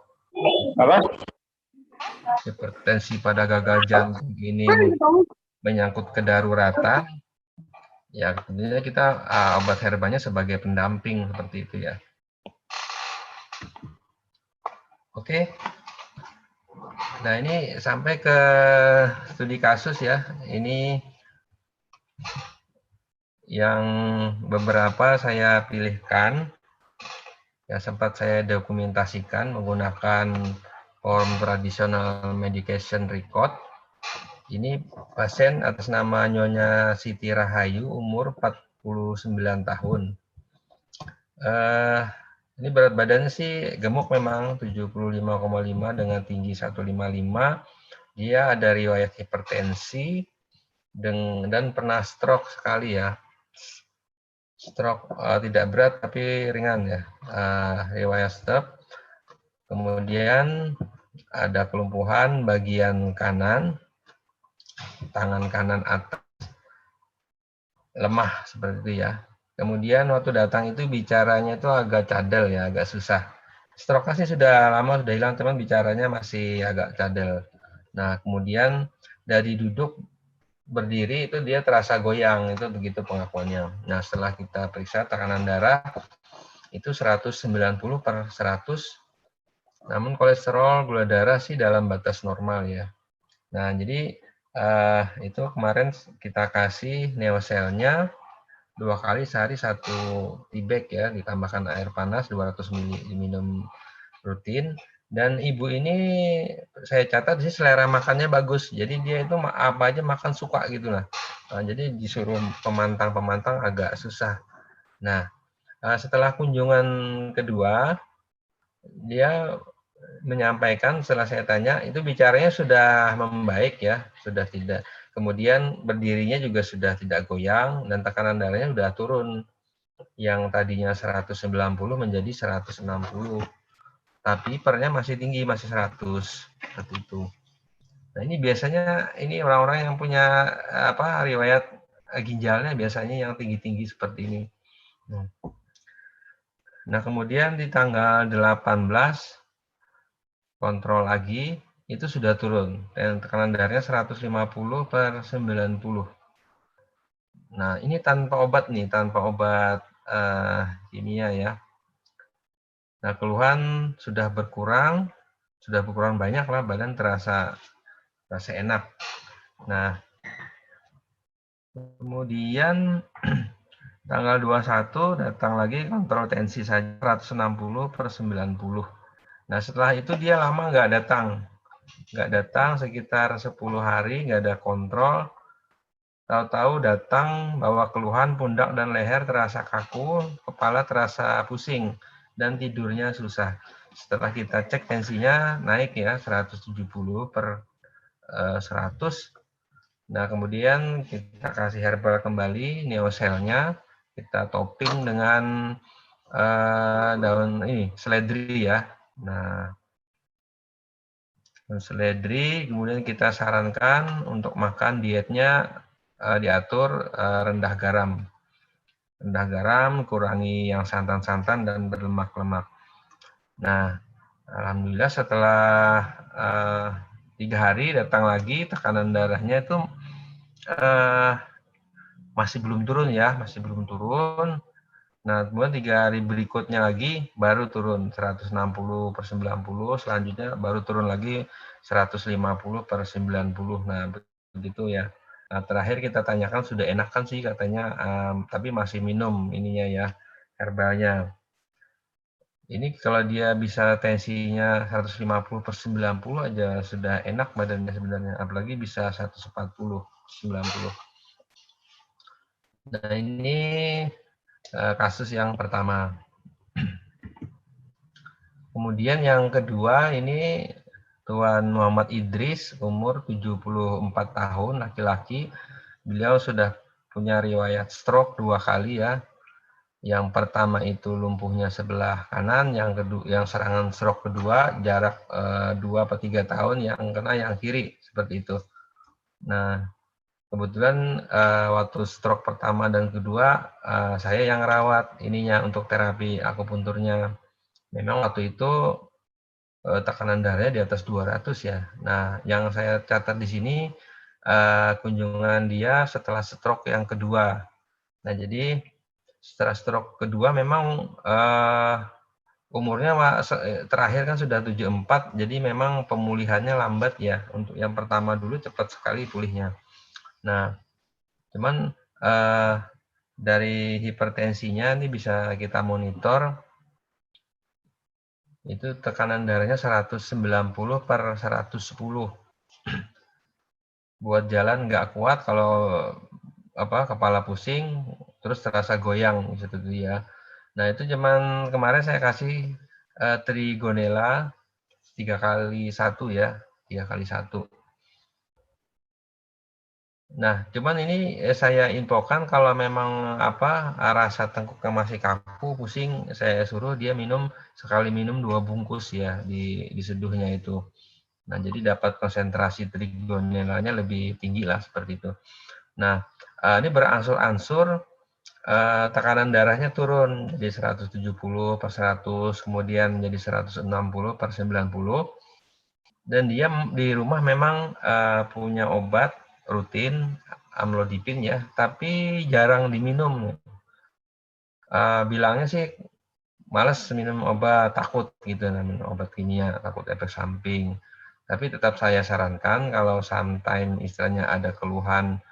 Speaker 2: hipertensi pada gagal jantung ini menyangkut kedaruratan, ya tentunya kita obat herbalnya sebagai pendamping seperti itu ya. Oke. Nah, ini sampai ke studi kasus ya. Ini yang beberapa saya pilihkan, yang sempat saya dokumentasikan menggunakan form tradisional medication record. Ini pasien atas nama Nyonya Siti Rahayu, umur 49 tahun. Ini berat badannya sih gemuk memang, 75,5 dengan tinggi 155. Dia ada riwayat hipertensi dan pernah stroke sekali ya. Stroke tidak berat tapi ringan ya. Riwayat stroke. Kemudian ada kelumpuhan bagian kanan, tangan kanan atas, lemah seperti itu ya. Kemudian waktu datang itu bicaranya itu agak cadel ya, agak susah. Stroke sih sudah lama, sudah hilang, teman bicaranya masih agak cadel. Nah, kemudian dari duduk berdiri itu dia terasa goyang, itu begitu pengakuannya. Nah, setelah kita periksa tekanan darah itu 190/100, namun kolesterol, gula darah sih dalam batas normal ya. Nah, jadi itu kemarin kita kasih neoselnya 2 kali sehari 1 tea bag ya, ditambahkan air panas 200 ml, diminum rutin. Dan ibu ini saya catat sih selera makannya bagus, jadi dia itu apa aja makan suka gitu lah. Jadi disuruh pemantang agak susah. Nah, setelah kunjungan kedua, dia menyampaikan setelah saya tanya, itu bicaranya sudah membaik ya, sudah tidak. Kemudian berdirinya juga sudah tidak goyang dan tekanan darahnya sudah turun. Yang tadinya 190 menjadi 160. Tapi pernya masih tinggi, masih 100 seperti itu. Nah, ini biasanya ini orang-orang yang punya riwayat ginjalnya biasanya yang tinggi-tinggi seperti ini. Nah, kemudian di tanggal 18 kontrol lagi, itu sudah turun. Dan tekanan darahnya 150/90. Nah, ini tanpa obat nih, tanpa obat kimia ya. Nah, keluhan sudah berkurang banyak lah, badan terasa enak. Nah, kemudian tanggal 21 datang lagi kontrol tensi saja 160/90. Nah, setelah itu dia lama nggak datang sekitar 10 hari, nggak ada kontrol. Tahu-tahu datang bawa keluhan pundak dan leher terasa kaku, kepala terasa pusing, dan tidurnya susah. Setelah kita cek tensinya naik ya 170/100. Nah, kemudian kita kasih herbal kembali, neoselnya kita topping dengan daun ini seledri ya. Nah, seledri, kemudian kita sarankan untuk makan dietnya diatur rendah garam. Rendah garam, kurangi yang santan-santan dan berlemak-lemak. Nah, alhamdulillah setelah 3 hari datang lagi, tekanan darahnya itu masih belum turun ya, Nah, kemudian 3 hari berikutnya lagi baru turun 160/90, selanjutnya baru turun lagi 150/90. Nah, begitu ya. Nah, terakhir kita tanyakan sudah enakan sih katanya, tapi masih minum ininya ya, herbalnya. Ini kalau dia bisa tensinya 150/90 aja sudah enak badannya sebenarnya, apalagi bisa 140/90. Nah, ini kasus yang pertama. Kemudian yang kedua ini Tuan Muhammad Idris, umur 74 tahun, laki-laki. Beliau sudah punya riwayat stroke 2 kali ya. Yang pertama itu lumpuhnya sebelah kanan, yang kedua, yang serangan stroke kedua jarak 2-3 tahun, yang kena yang kiri seperti itu. Nah, kebetulan waktu stroke pertama dan kedua saya yang rawat ininya untuk terapi akupunturnya. Memang waktu itu tekanan darahnya di atas 200 ya. Nah, yang saya catat di sini kunjungan dia setelah stroke yang kedua. Nah, jadi setelah stroke kedua memang umurnya terakhir kan sudah 74, jadi memang pemulihannya lambat ya. Untuk yang pertama dulu cepat sekali pulihnya. Nah, cuman dari hipertensinya ini bisa kita monitor, itu tekanan darahnya 190/110. Buat jalan nggak kuat, kalau kepala pusing, terus terasa goyang gitu ya. Nah, itu cuman kemarin saya kasih Trigonella 3x1 ya, 3x1. Nah, cuman ini saya infokan kalau memang rasa tengkuknya masih kaku, pusing, saya suruh dia sekali minum 2 bungkus ya, diseduhnya itu. Nah, jadi dapat konsentrasi trigonellanya lebih tinggi lah seperti itu. Nah, ini berangsur-angsur tekanan darahnya turun jadi 170/100, kemudian menjadi 160/90. Dan dia di rumah memang punya obat rutin amlodipin ya, tapi jarang diminum. Bilangnya sih malas minum obat, takut gitu, minum obat kimia, takut efek samping. Tapi tetap saya sarankan kalau sometimes istilahnya ada keluhan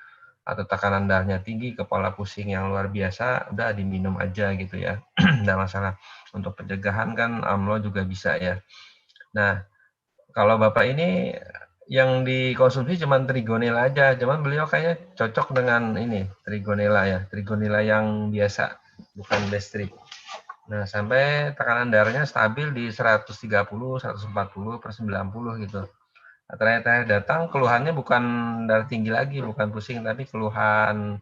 Speaker 2: atau tekanan darahnya tinggi, kepala pusing yang luar biasa, udah diminum aja gitu ya. Nggak masalah. Untuk pencegahan kan amlo juga bisa ya. Nah, kalau Bapak ini yang dikonsumsi cuma Trigonella aja, cuman beliau kayaknya cocok dengan ini, Trigonella ya, Trigonella yang biasa, bukan Bestri. Nah, sampai tekanan darahnya stabil di 130/140/90 gitu. Nah, terakhir datang keluhannya bukan darah tinggi lagi, bukan pusing, tapi keluhan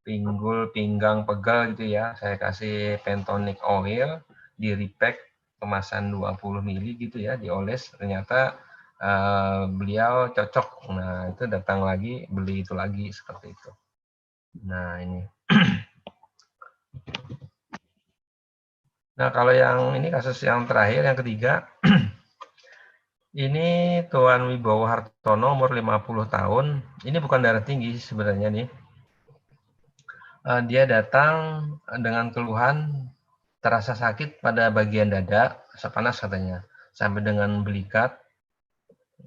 Speaker 2: pinggul, pinggang, pegal gitu ya. Saya kasih Pentonic Oil di repack kemasan 20 ml gitu ya, dioles, ternyata beliau cocok. Nah, itu datang lagi, beli itu lagi seperti itu. Nah, ini. Nah, kalau yang ini kasus yang terakhir, yang ketiga, ini Tuan Wibowo Hartono, umur 50 tahun. Ini bukan darah tinggi sebenarnya nih. Dia datang dengan keluhan terasa sakit pada bagian dada, rasa panas katanya, sampai dengan belikat,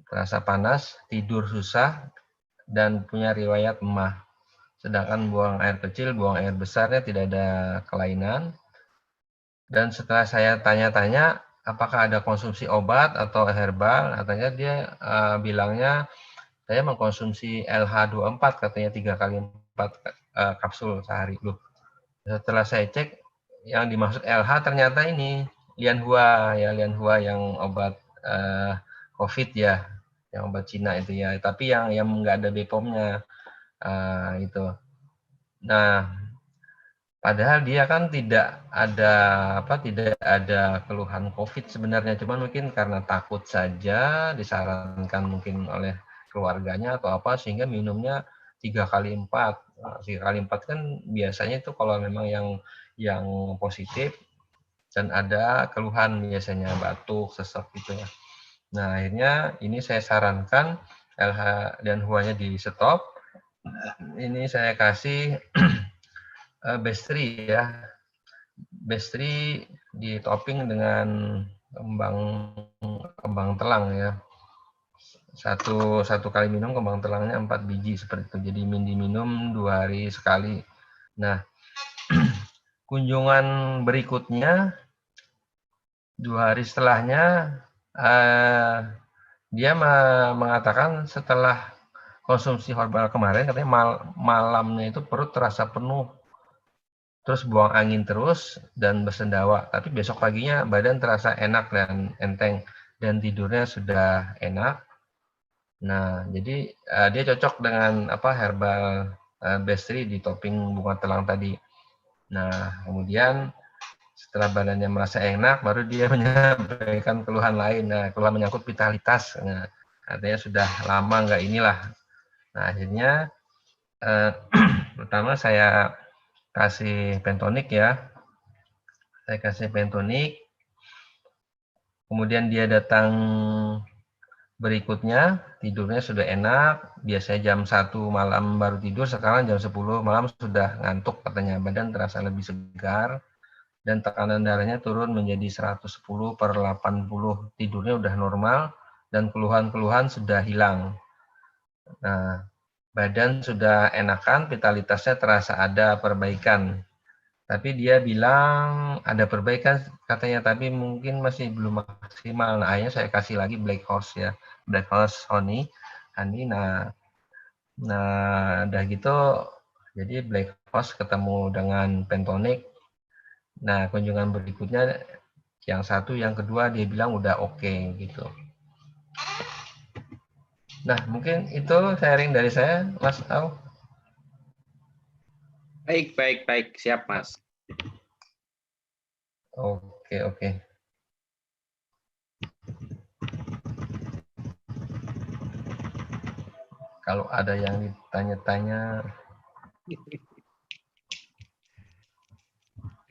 Speaker 2: terasa panas, tidur susah, dan punya riwayat emah. Sedangkan buang air kecil, buang air besarnya tidak ada kelainan. Dan setelah saya tanya-tanya, apakah ada konsumsi obat atau herbal, katanya dia bilangnya, saya mengkonsumsi LH24, katanya 3x4 kapsul sehari. Loh, setelah saya cek, yang dimaksud LH ternyata ini Lianhua ya, Lianhua yang obat COVID ya, yang obat Cina itu ya, tapi yang nggak ada BPOM-nya itu. Nah, padahal dia kan tidak ada keluhan COVID sebenarnya, cuman mungkin karena takut saja disarankan mungkin oleh keluarganya atau apa, sehingga minumnya 3x4. 3x4 kan biasanya itu kalau memang yang positif dan ada keluhan, biasanya batuk, sesek gitu ya. Nah, akhirnya ini saya sarankan LH dan huanya di stop. Ini saya kasih Bestri ya. Bestri di topping dengan kembang telang ya. Satu kali minum kembang telangnya 4 biji seperti itu. Jadi diminum 2 hari sekali. Nah, kunjungan berikutnya 2 hari setelahnya dia mengatakan setelah konsumsi herbal kemarin, katanya malamnya itu perut terasa penuh, terus buang angin terus dan bersendawa, tapi besok paginya badan terasa enak dan enteng dan tidurnya sudah enak. Nah, jadi dia cocok dengan herbal Bestri di topping bunga telang tadi. Nah, kemudian setelah badannya merasa enak, baru dia menyampaikan keluhan lain. Nah, keluhan menyangkut vitalitas. Nah, artinya sudah lama nggak inilah. Nah, akhirnya pertama saya kasih pentonik ya. Saya kasih pentonik. Kemudian dia datang berikutnya, tidurnya sudah enak. Biasanya jam 1 malam baru tidur, sekarang jam 10 malam sudah ngantuk katanya. Badan terasa lebih segar. Dan tekanan darahnya turun menjadi 110/80. Tidurnya udah normal dan keluhan-keluhan sudah hilang. Nah, badan sudah enakan, vitalitasnya terasa ada perbaikan. Tapi dia bilang ada perbaikan katanya, tapi mungkin masih belum maksimal. Nah, akhirnya saya kasih lagi Black Horse ya, Black Horse Honey. Nah, udah gitu, jadi Black Horse ketemu dengan pentonik. Nah, kunjungan berikutnya yang satu, yang kedua dia bilang udah oke gitu. Nah, mungkin itu sharing dari saya, Mas Au.
Speaker 1: Baik. Siap, Mas.
Speaker 2: Oke. Kalau ada yang ditanya-tanya.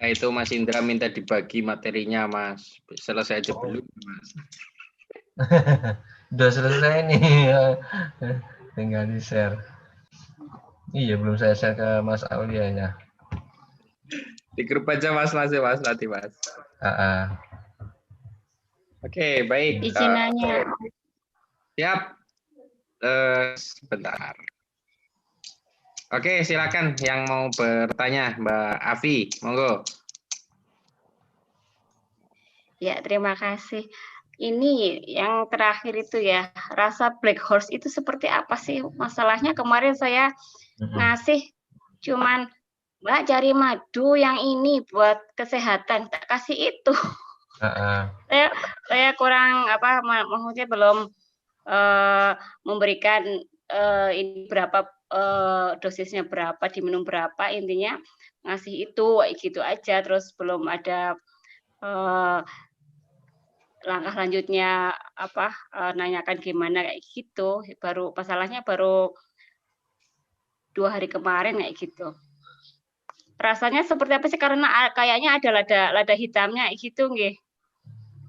Speaker 1: Nah, itu Mas Indra minta dibagi materinya, Mas. Selesai aja belum, Mas.
Speaker 2: Udah selesai nih. Tinggal di-share. Iya, belum saya share ke Mas Aulia ya.
Speaker 1: Di grup aja, Mas, nanti, Mas. Oke, baik.
Speaker 4: Izin nanya.
Speaker 1: Siap. Sebentar. Oke, silakan yang mau bertanya, Mbak Afi, monggo.
Speaker 4: Ya, terima kasih. Ini yang terakhir itu ya, rasa Black Horse itu seperti apa sih? Masalahnya kemarin saya ngasih cuman, Mbak cari madu yang ini buat kesehatan, tak kasih itu. Saya kurang maksudnya belum memberikan ini berapa dosisnya berapa, diminum berapa, intinya ngasih itu gitu aja, terus belum ada langkah lanjutnya nanyakan gimana kayak gitu. Baru masalahnya baru 2 hari kemarin kayak gitu. Rasanya seperti apa sih, karena kayaknya ada lada hitamnya gitu nggih.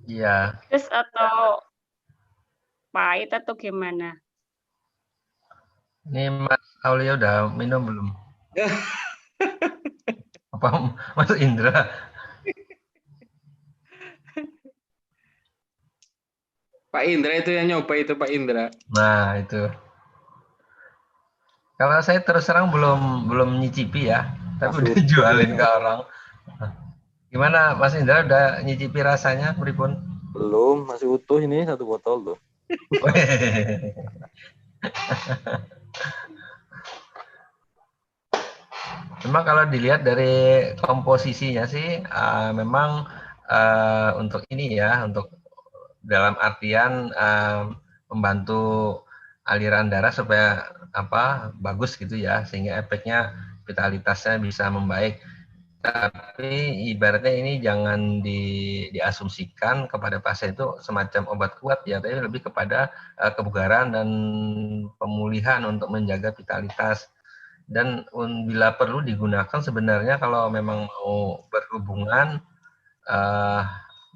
Speaker 2: Iya.
Speaker 4: Terus atau pahit atau gimana?
Speaker 2: Ini Mas Aulia udah minum belum? Apa Mas Indra?
Speaker 1: Pak Indra itu yang nyoba itu, Pak Indra.
Speaker 2: Nah, itu. Kalau saya terus terang belum nyicipi ya, tapi udah jualin ke orang. Gimana Mas Indra, udah nyicipi rasanya pripun?
Speaker 3: Belum, masih utuh ini 1 botol tuh.
Speaker 2: Memang kalau dilihat dari komposisinya sih memang untuk ini ya, untuk dalam artian membantu aliran darah supaya bagus gitu ya, sehingga efeknya vitalitasnya bisa membaik. Tapi ibaratnya ini jangan diasumsikan kepada pasien itu semacam obat kuat ya, tapi lebih kepada kebugaran dan pemulihan untuk menjaga vitalitas. Dan bila perlu digunakan sebenarnya kalau memang mau berhubungan,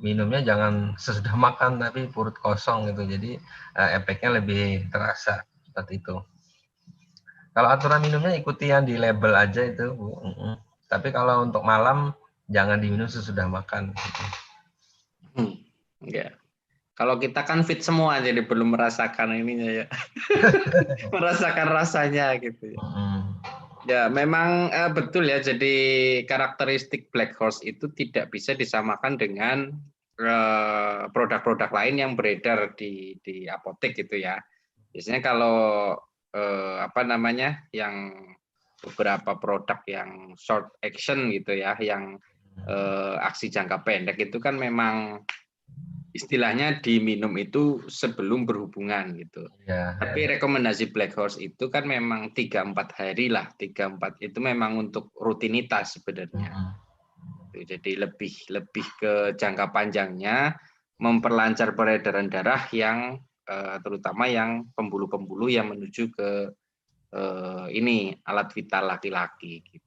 Speaker 2: minumnya jangan sesudah makan tapi perut kosong gitu, jadi efeknya lebih terasa seperti itu. Kalau aturan minumnya ikuti yang di label aja itu, Bu. Tapi kalau untuk malam jangan diminum sesudah makan.
Speaker 1: Ya. Kalau kita kan fit semua, jadi belum merasakan ininya ya. Merasakan rasanya gitu ya. Ya, memang betul ya. Jadi karakteristik Black Horse itu tidak bisa disamakan dengan produk-produk lain yang beredar di apotek gitu ya. Biasanya kalau yang beberapa produk yang short action gitu ya, yang aksi jangka pendek itu kan memang istilahnya diminum itu sebelum berhubungan gitu.
Speaker 2: Ya.
Speaker 1: Tapi rekomendasi Black Horse itu kan memang 3-4 hari lah. 3-4 itu memang untuk rutinitas sebenarnya. Jadi lebih ke jangka panjangnya memperlancar peredaran darah yang terutama yang pembuluh-pembuluh yang menuju ke ini alat vital laki-laki gitu.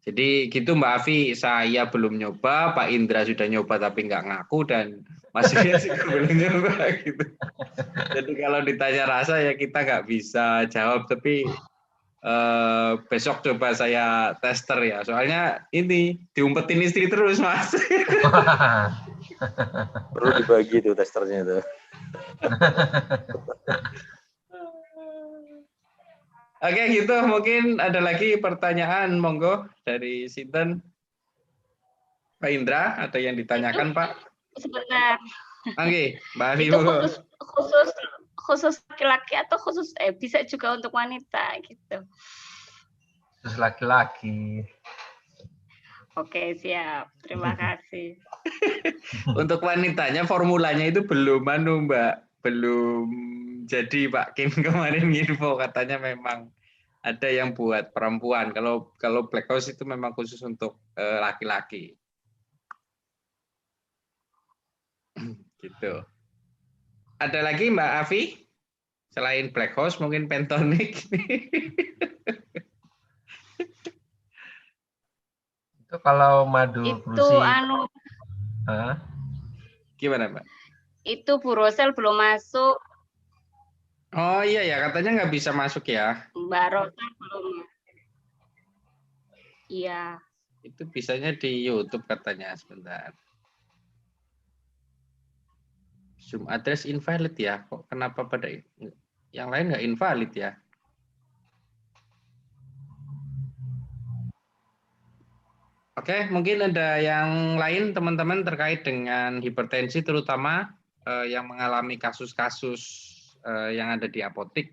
Speaker 1: Jadi gitu Mbak Afi, saya belum nyoba, Pak Indra sudah nyoba tapi nggak ngaku dan Mas Surya juga belum nyoba gitu. Jadi kalau ditanya rasa ya kita nggak bisa jawab, tapi besok coba saya tester ya. Soalnya ini diumpetin istri terus Mas.
Speaker 3: Perlu dibagi tuh testernya itu.
Speaker 1: Oke gitu, mungkin ada lagi pertanyaan, monggo dari Sinten. Pak Indra, ada yang ditanyakan
Speaker 4: itu,
Speaker 1: Pak?
Speaker 4: Sebentar.
Speaker 1: Oke, Mbak Afi,
Speaker 4: Itu
Speaker 1: monggo.
Speaker 4: khusus laki-laki atau khusus bisa juga untuk wanita gitu.
Speaker 2: Khusus laki-laki.
Speaker 4: Oke, siap. Terima kasih.
Speaker 1: Untuk wanitanya formulanya itu belum Mbak, belum jadi Pak Kim kemarin info katanya memang ada yang buat perempuan. Kalau Black Horse itu memang khusus untuk laki-laki. Gitu. Ada lagi Mbak Afi? Selain Black Horse mungkin Pentonic.
Speaker 2: Itu kalau madu
Speaker 4: Itu
Speaker 2: kursi.
Speaker 1: Gimana Mbak?
Speaker 4: Itu Burosel belum masuk.
Speaker 1: Oh iya ya, katanya nggak bisa masuk ya.
Speaker 4: Mbak Rosa belum. Iya.
Speaker 1: Itu bisanya di YouTube katanya, sebentar. Zoom address invalid ya. Kok kenapa pada yang lain nggak invalid ya? Oke, mungkin ada yang lain teman-teman terkait dengan hipertensi, terutama yang mengalami kasus-kasus yang ada di apotik.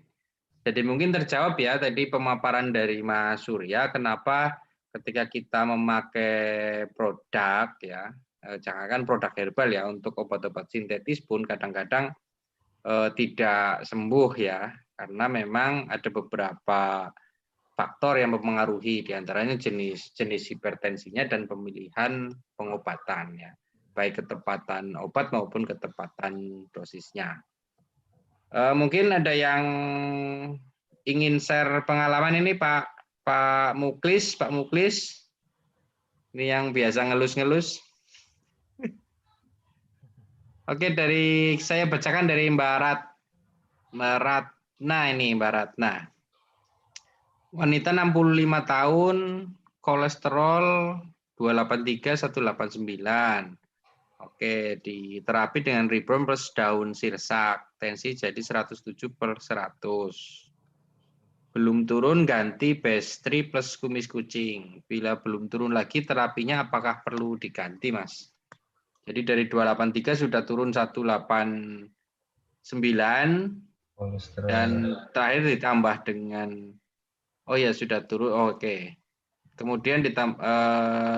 Speaker 1: Jadi mungkin terjawab ya tadi pemaparan dari Mas Surya, kenapa ketika kita memakai produk ya, jangankan produk herbal ya, untuk obat-obat sintetis pun kadang-kadang tidak sembuh ya, karena memang ada beberapa faktor yang mempengaruhi, diantaranya jenis hipertensinya dan pemilihan pengobatan ya, baik ketepatan obat maupun ketepatan dosisnya. Mungkin ada yang ingin share pengalaman ini Pak Muklis, ini yang biasa ngelus-ngelus. Oke, saya bacakan dari Mbak Ratna ini, Mbak Ratna. Wanita 65 tahun, kolesterol 283 189. Oke, diterapi dengan Ribrom plus daun sirsak, tensi jadi 107/100. Belum turun, ganti Bestri plus kumis kucing. Bila belum turun lagi terapinya apakah perlu diganti, Mas? Jadi dari 283 sudah turun 189 dan terakhir ditambah dengan sudah turun. Oke. Kemudian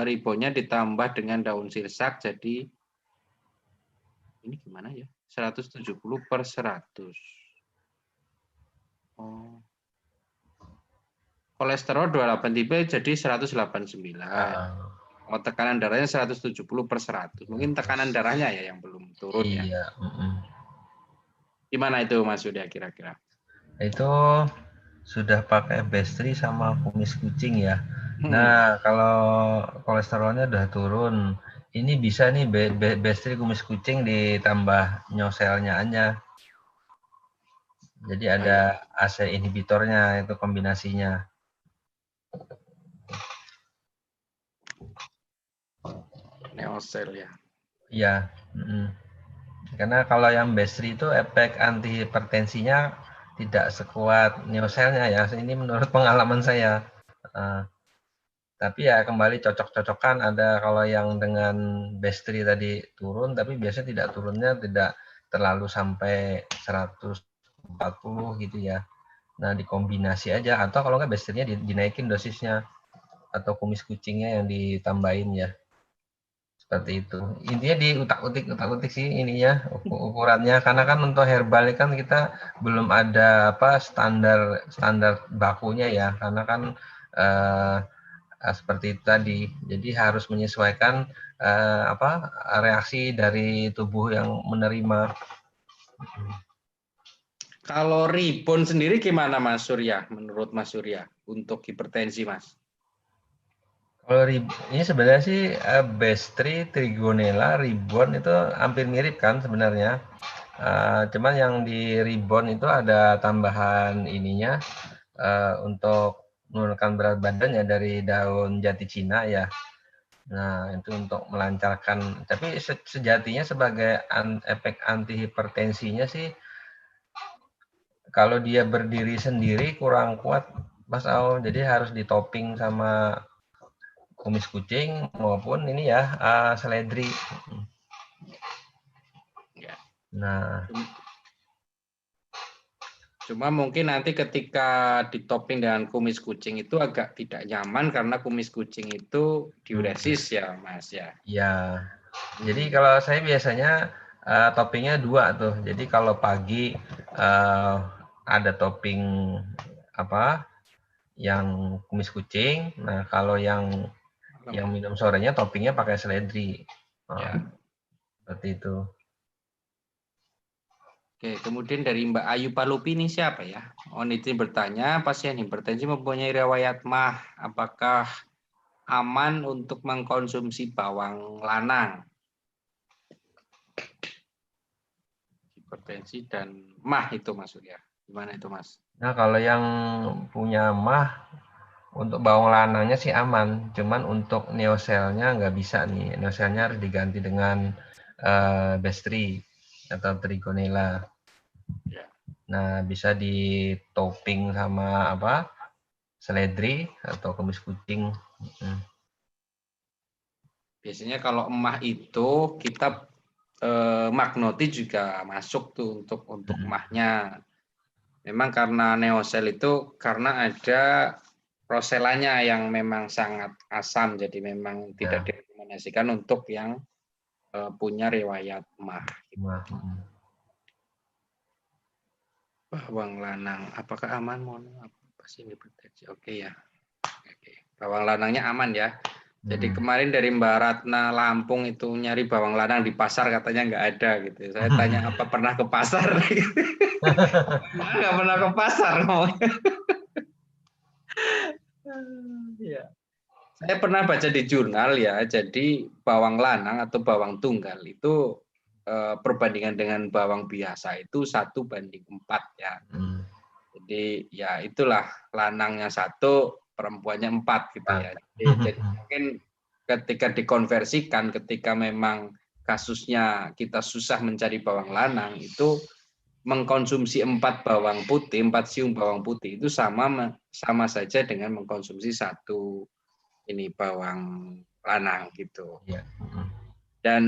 Speaker 1: ribonnya ditambah dengan daun sirsak jadi ini gimana ya? 170/100. Oh. Kolesterol 283 jadi 189. Oh, tekanan darahnya 170/100. Mungkin tekanan darahnya ya yang belum turun ya.
Speaker 2: Iya.
Speaker 1: Gimana itu Mas Yuda kira-kira?
Speaker 2: Itu sudah pakai Bestri sama kumis kucing ya. Nah, kalau kolesterolnya udah turun, ini bisa nih Bestri kumis kucing ditambah nyoselnya aja. Jadi ada AC inhibitornya, itu kombinasinya.
Speaker 1: Neosel ya.
Speaker 2: Iya. Karena kalau yang Bestri itu efek antihipertensinya tidak sekuat neoselnya ya. Ini menurut pengalaman saya. Tapi ya kembali cocok-cocokan, ada kalau yang dengan Bestri tadi turun, tapi biasanya turunnya tidak terlalu sampai 140 gitu ya. Nah dikombinasi aja, atau kalau nggak Bestrinya dinaikin dosisnya, atau kumis kucingnya yang ditambahin ya. Seperti itu. Intinya di utak-utik sih ininya ukurannya, karena kan untuk herbal kan kita belum ada apa standar bakunya ya, karena kan seperti itu tadi. Jadi harus menyesuaikan reaksi dari tubuh yang menerima.
Speaker 1: Kalau ribon sendiri gimana Mas Surya? Menurut Mas Surya untuk hipertensi, Mas?
Speaker 2: Kalau ini sebenarnya sih Bestri, Trigonella, Ribon itu hampir mirip kan sebenarnya. Cuman yang di Ribon itu ada tambahan ininya untuk menurunkan berat badan ya dari daun jati Cina ya. Nah itu untuk melancarkan. Tapi sejatinya sebagai efek anti hipertensinya sih, kalau dia berdiri sendiri kurang kuat Mas Al. Jadi harus ditoping sama kumis kucing maupun ini ya seledri. Nah,
Speaker 1: cuma mungkin nanti ketika ditoping dengan kumis kucing itu agak tidak nyaman karena kumis kucing itu diuresis ya Mas ya.
Speaker 2: Ya. Jadi kalau saya biasanya toppingnya 2 tuh. Jadi kalau pagi ada topping apa yang kumis kucing. Nah kalau yang minum sorenya toppingnya pakai seledri.
Speaker 1: Ya.
Speaker 2: Seperti itu.
Speaker 1: Oke, kemudian dari Mbak Ayu Palupi ini siapa ya? Oniti bertanya, pasien hipertensi mempunyai riwayat MAH, apakah aman untuk mengkonsumsi bawang lanang? Hipertensi dan MAH itu Mas Surya. Gimana itu Mas?
Speaker 2: Nah kalau yang punya MAH, untuk bawang lanangnya sih aman, cuman untuk neoselnya nggak bisa nih. Neoselnya harus diganti dengan Bestri atau Trigonella.
Speaker 1: Ya.
Speaker 2: Nah bisa di topping sama apa? Seledri atau kumis kucing.
Speaker 1: Biasanya kalau emah itu kita Magnoti juga masuk tuh untuk emahnya. Memang karena neosel itu karena ada proselanya yang memang sangat asam, jadi memang tidak direkomendasikan untuk yang punya riwayat MAH. Bawang lanang, apakah aman? Pasti hipertensi. Oke ya. Oke. Bawang lanangnya aman ya. Jadi kemarin dari Mbak Ratna Lampung itu nyari bawang lanang di pasar katanya nggak ada gitu. Saya tanya apa pernah ke pasar? Nggak pernah ke pasar. Ya. Saya pernah baca di jurnal ya. Jadi bawang lanang atau bawang tunggal itu perbandingan dengan bawang biasa itu 1:4 ya. Jadi ya itulah lanangnya 1, perempuannya 4 gitu ya. Jadi mungkin ketika dikonversikan, ketika memang kasusnya kita susah mencari bawang lanang, itu mengkonsumsi 4 bawang putih, 4 siung bawang putih itu sama saja dengan mengkonsumsi 1 ini bawang lanang gitu. Dan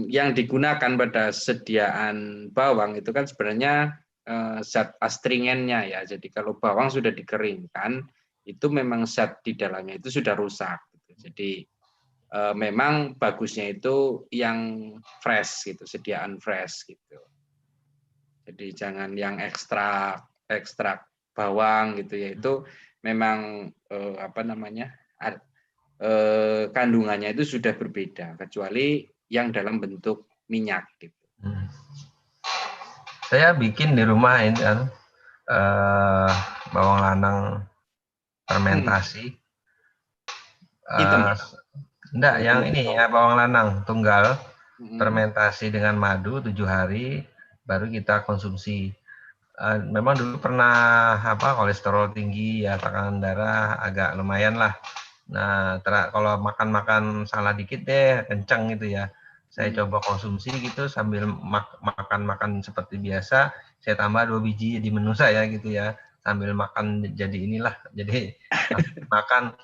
Speaker 1: yang digunakan pada sediaan bawang itu kan sebenarnya zat astringennya ya. Jadi kalau bawang sudah dikeringkan, itu memang zat di dalamnya itu sudah rusak. Jadi memang bagusnya itu yang fresh gitu, sediaan fresh gitu. Jadi jangan yang ekstrak bawang gitu ya, itu memang kandungannya itu sudah berbeda, kecuali yang dalam bentuk minyak gitu.
Speaker 2: Saya bikin di rumah ini kan bawang lanang fermentasi. Enggak, yang ini ya bawang lanang tunggal fermentasi dengan madu 7 hari baru kita konsumsi. Memang dulu pernah kolesterol tinggi ya, tekanan darah agak lumayan lah. Nah, kalau makan salah dikit deh kencang gitu ya. Saya coba konsumsi gitu sambil makan seperti biasa. Saya tambah 2 biji di menu saya gitu ya. Sambil makan jadi inilah. Jadi makan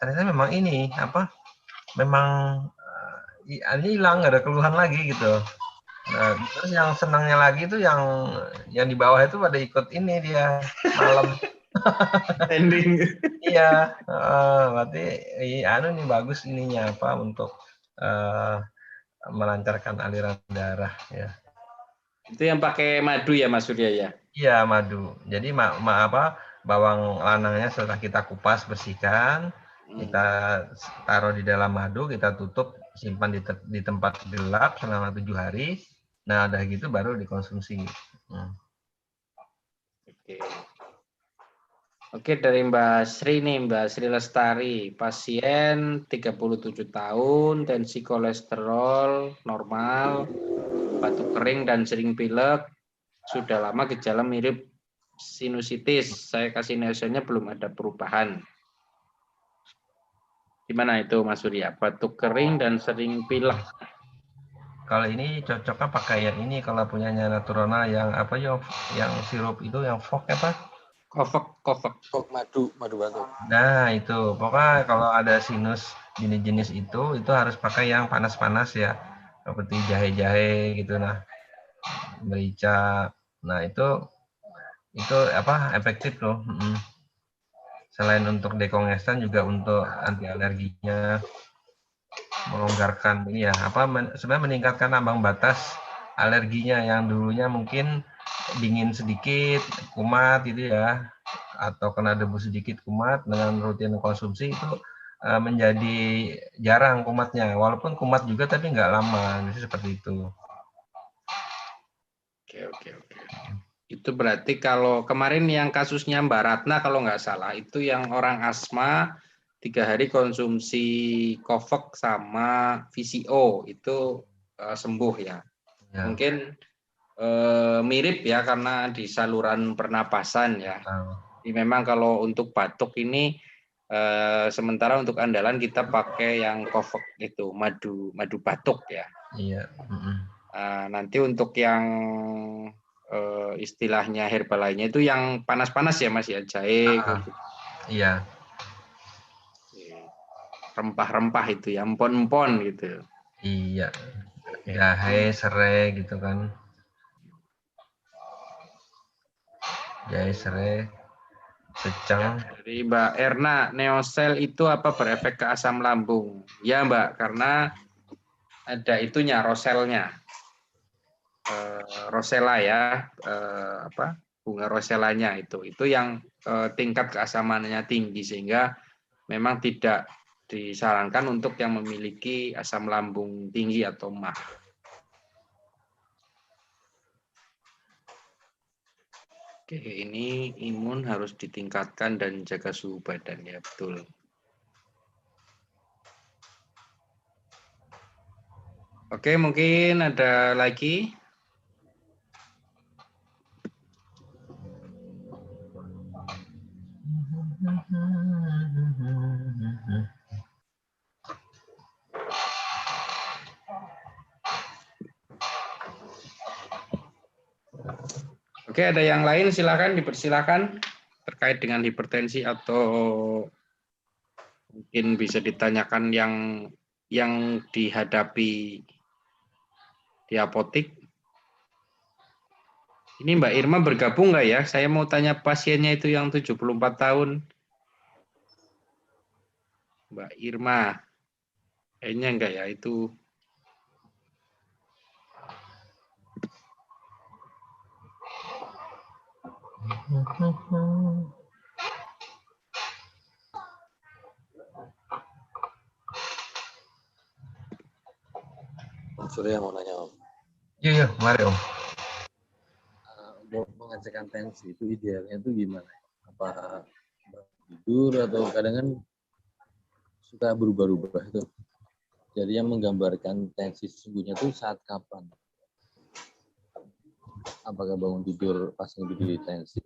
Speaker 2: ternyata memang ini memang hilang, nggak ada keluhan lagi gitu. Nah, terus yang senangnya lagi itu yang di bawah itu pada ikut ini dia malam.
Speaker 1: Ending.
Speaker 2: Iya, berarti ini bagus ininya untuk melancarkan aliran darah ya.
Speaker 1: Itu yang pakai madu ya Mas Surya ya?
Speaker 2: Iya, madu. Jadi bawang lanangnya setelah kita kupas, bersihkan, kita taruh di dalam madu, kita tutup, simpan di tempat gelap selama 7 hari. Nah, udah gitu baru dikonsumsi.
Speaker 1: Oke, dari Mbak Sri nih, Mbak Sri Lestari, pasien 37 tahun, tensi kolesterol normal, batuk kering dan sering pilek, sudah lama gejala mirip sinusitis. Saya kasih neosennya belum ada perubahan. Gimana itu Mas Surya? Batuk kering dan sering pilek.
Speaker 2: Kalau ini cocoknya pakai yang ini kalau punyanya Naturona yang apa ya, yang sirup itu yang fok apa?
Speaker 3: Kok madu batuk.
Speaker 2: Nah, itu. Pokoknya kalau ada sinus jenis-jenis itu harus pakai yang panas-panas ya. Seperti jahe-jahe gitu nah. Merica. Nah, itu apa efektif loh. Selain untuk dekongestan juga untuk anti alerginya, melonggarkan ini ya, sebenarnya meningkatkan ambang batas alerginya yang dulunya mungkin dingin sedikit, kumat gitu ya, atau kena debu sedikit kumat, dengan rutin konsumsi itu menjadi jarang kumatnya, walaupun kumat juga tapi nggak lama, jadi seperti itu.
Speaker 1: Oke. Itu berarti kalau kemarin yang kasusnya Mbak Ratna kalau nggak salah itu yang orang asma 3 hari konsumsi Kofek sama VCO itu sembuh ya. Mungkin mirip ya karena di saluran pernapasan ya. Jadi memang kalau untuk batuk ini sementara untuk andalan kita pakai yang Kofek itu madu batuk ya.
Speaker 2: Iya.
Speaker 1: Nanti untuk yang istilahnya herbal lainnya itu yang panas-panas ya Mas ya, jahe.
Speaker 2: Iya.
Speaker 1: Rempah-rempah itu ya, empon-empon gitu.
Speaker 2: Iya. Jahe, serai gitu kan. Jahe, serai, secang.
Speaker 1: Dari Mbak Erna, Neosel itu apa berefek ke asam lambung? Ya Mbak, karena ada itunya, roselnya. Rosella ya, bunga roselanya itu yang tingkat keasamannya tinggi sehingga memang tidak disarankan untuk yang memiliki asam lambung tinggi atau MAH. Oke, ini imun harus ditingkatkan dan jaga suhu badan ya, betul. Oke, mungkin ada lagi. Oke, ada yang lain silakan dipersilakan terkait dengan hipertensi atau mungkin bisa ditanyakan yang dihadapi di apotik. Ini Mbak Irma bergabung nggak ya? Saya mau tanya pasiennya itu yang 74 tahun. Mbak Irma, kayaknya enggak ya itu.
Speaker 3: Om Surya mau nanya Om.
Speaker 2: Iya, mari Om.
Speaker 3: Pengecekan tensi itu idealnya itu gimana? Apa tidur atau kadang kan suka berubah-ubah itu. Jadi yang menggambarkan tensi sesungguhnya itu saat kapan? Apakah bangun tidur pas di tensi?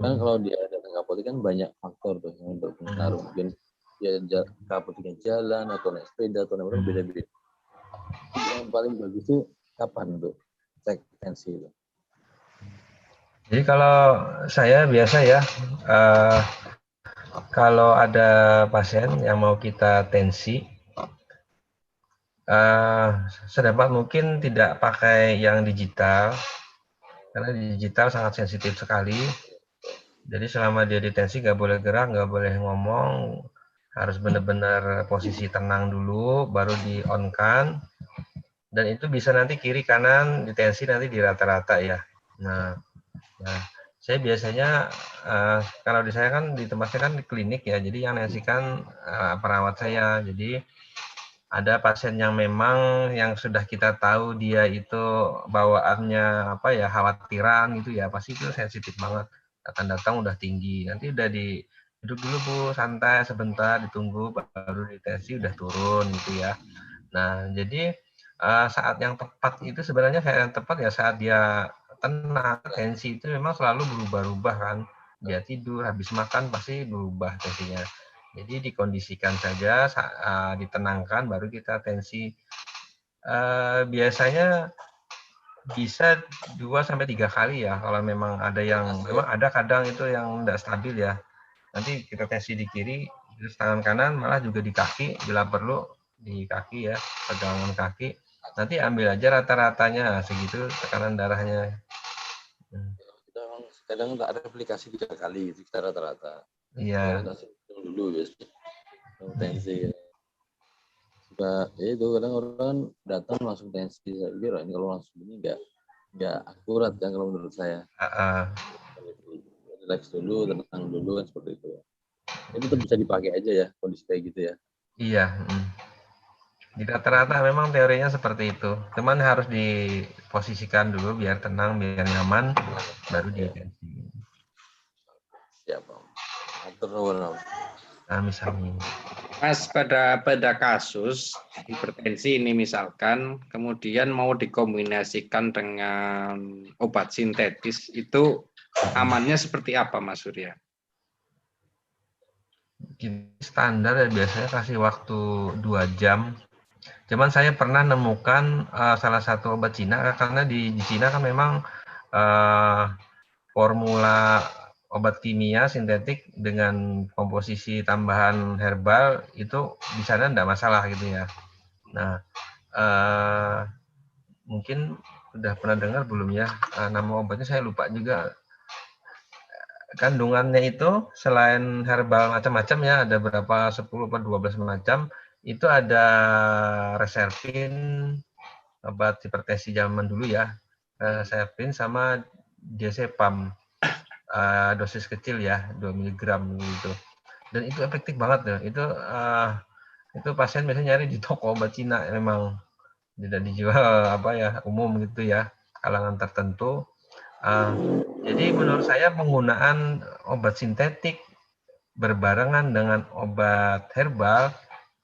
Speaker 3: Kan kalau dia datang ke apotek kan banyak faktor tuh yang berpengaruh. Mungkin dia ke apoteknya jalan atau naik sepeda atau naik motor beda-beda. Yang paling bagus itu kapan untuk cek tensi itu?
Speaker 2: Jadi kalau saya biasa ya, kalau ada pasien yang mau kita tensi, sedapat mungkin tidak pakai yang digital, karena digital sangat sensitif sekali. Jadi selama dia ditensi nggak boleh gerak, nggak boleh ngomong, Harus benar-benar posisi tenang dulu, baru di-on-kan. Dan itu bisa nanti kiri kanan ditensi nanti di rata-rata ya. Nah, saya biasanya kalau di saya kan di tempat saya kan di klinik ya, jadi yang nensikan perawat saya. Jadi ada pasien yang memang yang sudah kita tahu dia itu bawaannya apa ya, khawatiran gitu ya, pasti itu sensitif banget. Datang-datang udah tinggi, nanti udah duduk dulu Bu, santai sebentar, ditunggu baru ditensi udah turun gitu ya. Nah, jadi saat yang tepat itu sebenarnya saat yang tepat ya saat dia tenang. Tensi itu memang selalu berubah-ubah kan. Dia tidur, habis makan pasti berubah tensinya. Jadi dikondisikan saja, ditenangkan, baru kita tensi. Biasanya bisa 2-3 kali ya. Kalau memang ada yang, memang ada kadang itu yang tidak stabil ya. Nanti kita tensi di kiri, terus tangan kanan, malah juga di kaki, bila perlu di kaki ya, pegangan kaki. Nanti ambil aja rata-ratanya, segitu tekanan darahnya.
Speaker 3: Kita kadang tak replikasi 3 kali gitu, kita rata-rata.
Speaker 2: Iya.
Speaker 3: Dulu biasanya. Tensi. Suka, ya itu kadang orang datang langsung tensi. Saya pikir ini kalau langsung ini nggak akurat kan kalau menurut saya. Relax dulu, tenang dulu kan seperti itu ya. Itu tetap bisa dipakai aja ya kondisi kayak gitu ya.
Speaker 2: Iya. Di rata-rata memang teorinya seperti itu. Cuman harus diposisikan dulu biar tenang, biar nyaman, baru ditensi.
Speaker 3: Siap, Bang. Atur nuwun.
Speaker 2: Nah, misalnya.
Speaker 1: Mas, pada kasus hipertensi ini misalkan, kemudian mau dikombinasikan dengan obat sintetis, itu amannya seperti apa, Mas Surya?
Speaker 2: Standar ya, biasanya kasih waktu 2 jam. Cuman saya pernah nemukan salah satu obat Cina, karena di Cina kan memang formula obat kimia sintetik dengan komposisi tambahan herbal itu di sana enggak masalah gitu ya. Nah, mungkin udah pernah dengar belum ya, nama obatnya saya lupa juga. Kandungannya itu selain herbal macam-macam ya, ada berapa 10 atau 12 macam, itu ada reserpin, obat hipertensi zaman dulu ya, reserpin sama diazepam, dosis kecil ya, 2 mg gitu. Dan itu efektif banget loh. Itu pasien biasanya nyari di toko obat Cina, memang tidak dijual apa ya umum gitu ya, kalangan tertentu. Jadi menurut saya penggunaan obat sintetik berbarengan dengan obat herbal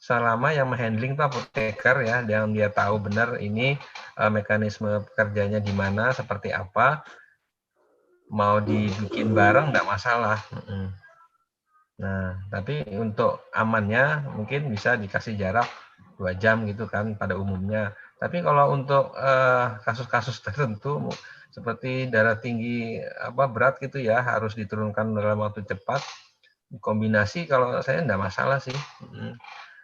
Speaker 2: selama yang menghandling itu apoteker ya, yang dia tahu benar ini mekanisme pekerjaannya di mana, seperti apa, mau dibikin bareng nggak masalah. Nah, tapi untuk amannya mungkin bisa dikasih jarak 2 jam gitu kan pada umumnya. Tapi kalau untuk kasus-kasus tertentu seperti darah tinggi berat gitu ya, harus diturunkan dalam waktu cepat, kombinasi kalau saya enggak masalah sih.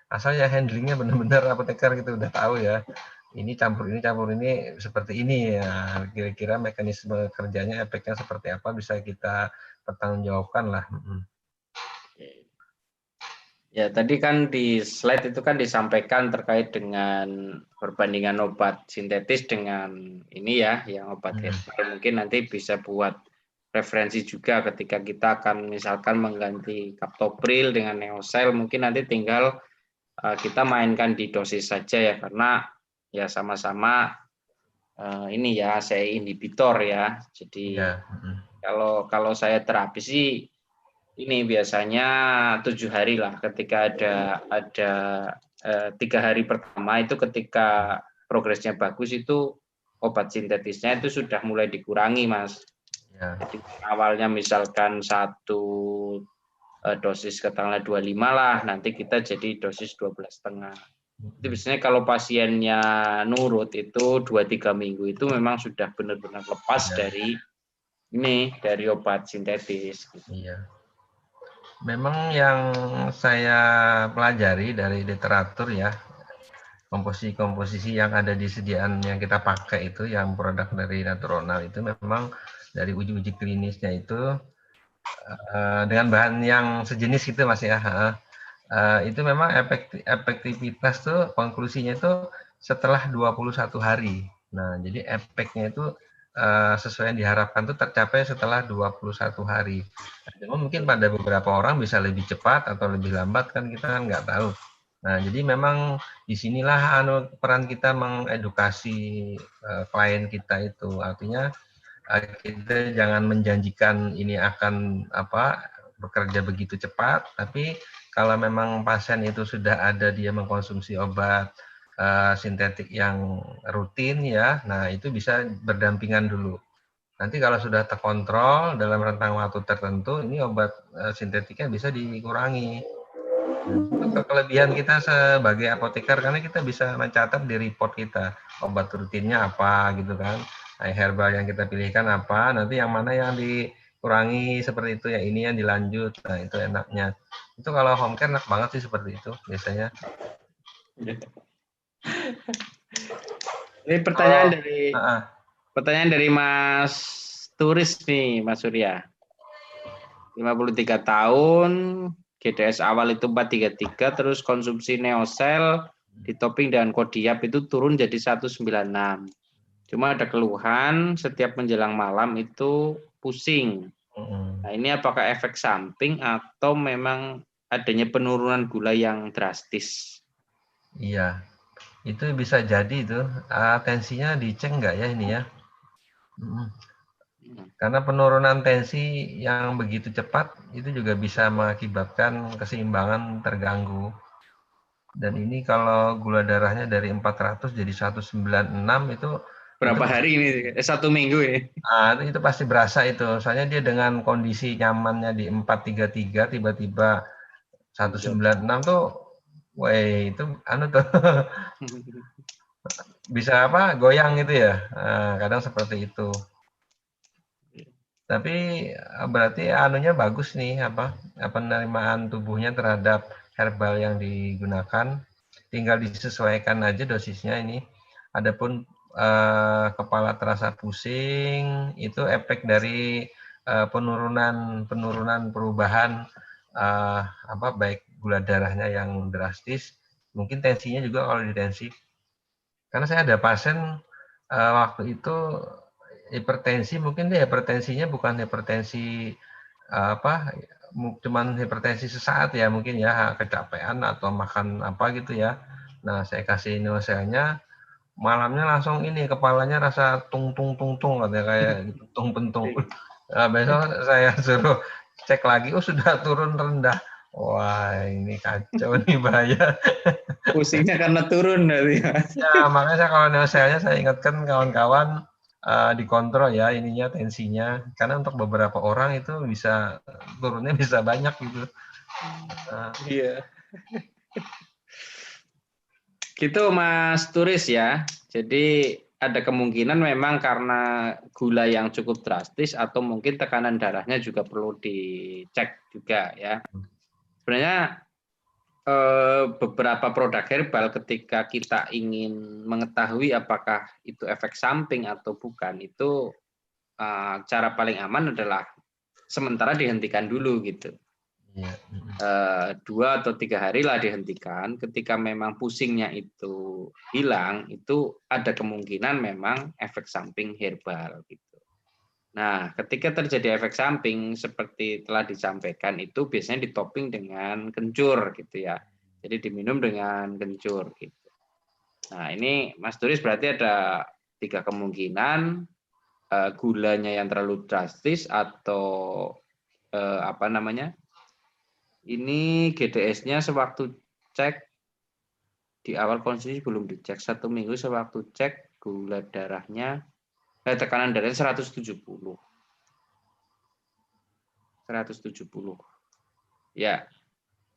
Speaker 2: Asal ya handlingnya benar-benar apoteker gitu, udah tahu ya. Ini campur ini seperti ini ya. Kira-kira mekanisme kerjanya, efeknya seperti apa bisa kita pertanggungjawabkan lah.
Speaker 1: Ya, tadi kan di slide itu kan disampaikan terkait dengan perbandingan obat sintetis dengan ini ya, yang obat herbal. Mungkin nanti bisa buat referensi juga ketika kita akan misalkan mengganti captopril dengan neosel, mungkin nanti tinggal kita mainkan di dosis saja ya, karena ya sama-sama ini ya, saya inhibitor ya. Jadi kalau saya terapi sih ini biasanya 7 hari lah, ketika ada 3 hari pertama itu ketika progresnya bagus itu obat sintetisnya itu sudah mulai dikurangi, Mas. Jadi awalnya misalkan 1 dosis katakanlah 25 lah, nanti kita jadi dosis 12,5. Itu biasanya kalau pasiennya nurut itu 2-3 minggu itu memang sudah benar-benar lepas dari obat sintetis.
Speaker 2: Iya. Memang yang saya pelajari dari literatur ya, komposisi-komposisi yang ada di sediaan yang kita pakai itu, yang produk dari Naturonal itu memang dari uji-uji klinisnya itu dengan bahan yang sejenis gitu Mas ya, Itu memang efektivitas tuh konklusinya itu setelah 21 hari. Nah, jadi efeknya itu sesuai yang diharapkan tuh tercapai setelah 21 hari. Nah, cuma mungkin pada beberapa orang bisa lebih cepat atau lebih lambat kan kita kan nggak tahu. Nah, jadi memang disinilah peran kita mengedukasi klien kita itu. Artinya kita jangan menjanjikan ini akan bekerja begitu cepat, tapi kalau memang pasien itu sudah ada dia mengkonsumsi obat sintetik yang rutin ya, nah itu bisa berdampingan dulu. Nanti kalau sudah terkontrol dalam rentang waktu tertentu, ini obat sintetiknya bisa dikurangi. Nah, kelebihan kita sebagai apoteker karena kita bisa mencatat di report kita obat rutinnya apa gitu kan, herbal yang kita pilihkan apa, nanti yang mana yang dikurangi seperti itu, yang ini yang dilanjut. Nah itu enaknya. Itu kalau home care enak banget sih seperti itu biasanya.
Speaker 1: Ini pertanyaan dari Mas Turis nih, Mas Surya. 53 tahun, GDS awal itu 433, terus konsumsi Neosel ditoping dengan Kodiap itu turun jadi 196. Cuma ada keluhan setiap menjelang malam itu pusing. Nah, ini apakah efek samping atau memang adanya penurunan gula yang drastis?
Speaker 2: Iya, itu bisa jadi itu. Tensinya dicek nggak ya ini ya? Karena penurunan tensi yang begitu cepat itu juga bisa mengakibatkan keseimbangan terganggu. Dan ini kalau gula darahnya dari 400 jadi 196 itu
Speaker 1: berapa hari ini? 1 minggu ini.
Speaker 2: Itu pasti berasa itu. Soalnya dia dengan kondisi nyamannya di 433 tiba-tiba 196 tuh, weh itu tuh bisa goyang gitu ya. Kadang seperti itu. Tapi berarti bagus nih penerimaan tubuhnya terhadap herbal yang digunakan. Tinggal disesuaikan aja dosisnya ini. Adapun kepala terasa pusing itu efek dari penurunan perubahan baik gula darahnya yang drastis, mungkin tensinya juga kalau ditensi. Karena saya ada pasien waktu itu hipertensi, mungkin dia hipertensinya bukan hipertensi cuman hipertensi sesaat ya, mungkin ya kecapean atau makan apa gitu ya. Nah, saya kasih Neoselnya, malamnya langsung ini kepalanya rasa tung katanya kayak tung pentung. Nah, besok saya suruh cek lagi, sudah turun rendah. Wah, ini kacau nih, bahaya.
Speaker 1: Pusingnya karena turun berarti.
Speaker 2: Ya, makanya kalau Neoselnya saya ingatkan kawan-kawan dikontrol ya ininya tensinya, karena untuk beberapa orang itu bisa turunnya bisa banyak gitu.
Speaker 1: Iya. Gitu Mas Turis ya. Jadi ada kemungkinan memang karena gula yang cukup drastis atau mungkin tekanan darahnya juga perlu dicek juga ya. Sebenarnya beberapa produk herbal ketika kita ingin mengetahui apakah itu efek samping atau bukan, itu cara paling aman adalah sementara dihentikan dulu gitu. 2 atau 3 hari lah dihentikan. Ketika memang pusingnya itu hilang, itu ada kemungkinan memang efek samping herbal gitu. Nah, ketika terjadi efek samping seperti telah disampaikan itu biasanya ditoping dengan kencur gitu ya. Jadi diminum dengan kencur gitu. Nah, ini Mas Turis berarti ada 3 kemungkinan, gulanya yang terlalu drastis atau ini GDS-nya sewaktu cek di awal konsumsi belum dicek, 1 minggu sewaktu cek gula darahnya tekanan darahnya 170. Ya.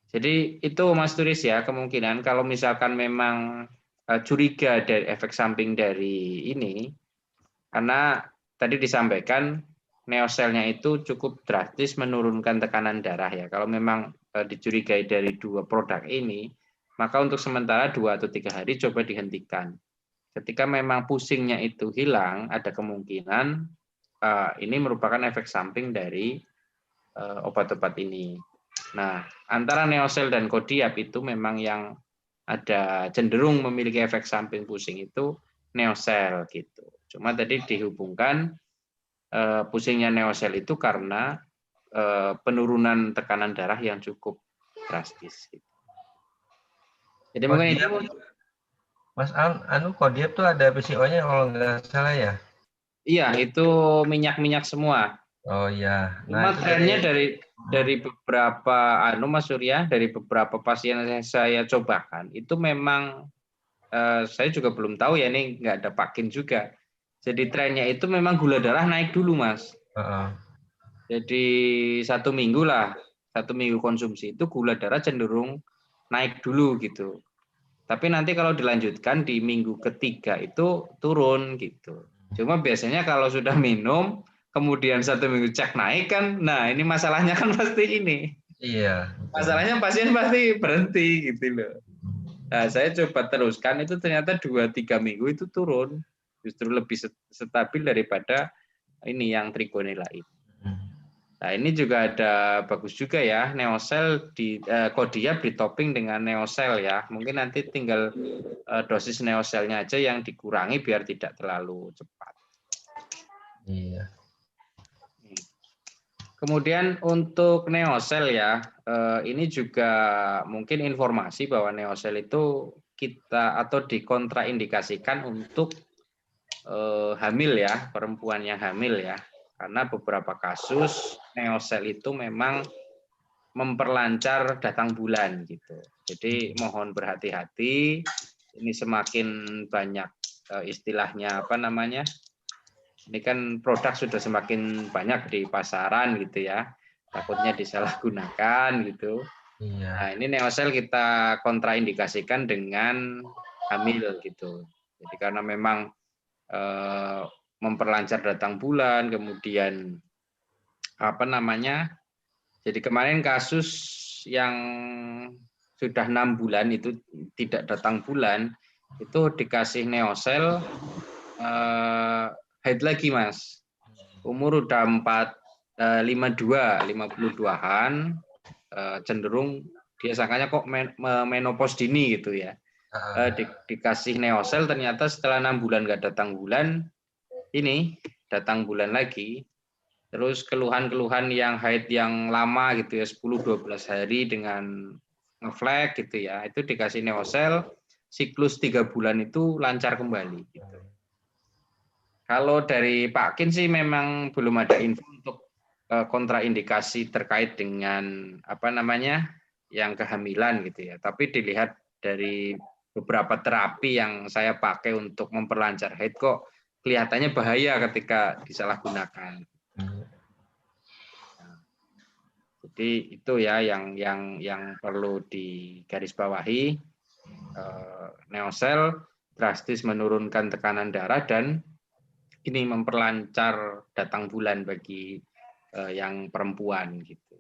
Speaker 1: Jadi itu Mas Turis ya, kemungkinan kalau misalkan memang curiga dari efek samping dari ini, karena tadi disampaikan Neoselnya itu cukup drastis menurunkan tekanan darah ya. Kalau memang dicurigai dari 2 produk ini, maka untuk sementara 2 atau 3 hari coba dihentikan. Ketika memang pusingnya itu hilang, ada kemungkinan ini merupakan efek samping dari obat-obat ini. Nah, antara neosel dan kodiak itu memang yang ada cenderung memiliki efek samping pusing itu neosel gitu. Cuma tadi dihubungkan pusingnya neosel itu karena penurunan tekanan darah yang cukup drastis. Gitu. Jadi mungkin itu.
Speaker 2: Mas kodiak tuh ada PCO-nya kalau nggak salah ya?
Speaker 1: Iya, itu minyak-minyak semua.
Speaker 2: Oh iya.
Speaker 1: Cuma trennya dari beberapa Mas Surya, dari beberapa pasien yang saya cobakan itu memang saya juga belum tahu ya, ini nggak ada pakin juga. Jadi trennya itu memang gula darah naik dulu Mas. Jadi 1 minggu lah, 1 minggu konsumsi itu gula darah cenderung naik dulu gitu. Tapi nanti kalau dilanjutkan di minggu ketiga itu turun gitu. Cuma biasanya kalau sudah minum, kemudian 1 minggu cek naik kan, nah ini masalahnya kan pasti ini.
Speaker 2: Iya.
Speaker 1: Masalahnya pasien pasti berhenti gitu loh. Nah, saya coba teruskan itu ternyata 2-3 minggu itu turun, justru lebih stabil daripada ini yang trigonella ini. Nah, ini juga ada bagus juga ya, neosel di kodiak ditoping dengan neosel ya. Mungkin nanti tinggal dosis neoselnya aja yang dikurangi biar tidak terlalu cepat.
Speaker 2: Iya.
Speaker 1: Kemudian untuk neosel ya, ini juga mungkin informasi bahwa neosel itu kita atau dikontraindikasikan untuk hamil ya, perempuan yang hamil ya. Karena beberapa kasus neosel itu memang memperlancar datang bulan gitu. Jadi mohon berhati-hati. Ini semakin banyak istilahnya apa namanya? Ini kan produk sudah semakin banyak di pasaran gitu ya. Takutnya disalahgunakan gitu.
Speaker 2: Iya.
Speaker 1: Nah, ini neosel kita kontraindikasikan dengan hamil gitu. Jadi karena memang memperlancar datang bulan, kemudian apa namanya? Jadi kemarin kasus yang sudah 6 bulan itu tidak datang bulan, itu dikasih neosel haid lagi Mas. Umur udah 52-an, cenderung dia sangkanya kok menopause dini gitu ya. Dikasih neosel ternyata setelah 6 bulan nggak datang bulan, ini datang bulan lagi. Terus keluhan-keluhan yang haid yang lama gitu ya, 10-12 hari dengan ngeflag gitu ya, itu dikasih neosel, siklus 3 bulan itu lancar kembali gitu. Kalau dari Pak Kin sih memang belum ada info untuk kontraindikasi terkait dengan apa namanya yang kehamilan gitu ya. Tapi dilihat dari beberapa terapi yang saya pakai untuk memperlancar haid kok kelihatannya bahaya ketika disalahgunakan. Jadi itu ya yang perlu digarisbawahi. Neosel drastis menurunkan tekanan darah dan ini memperlancar datang bulan bagi yang perempuan gitu.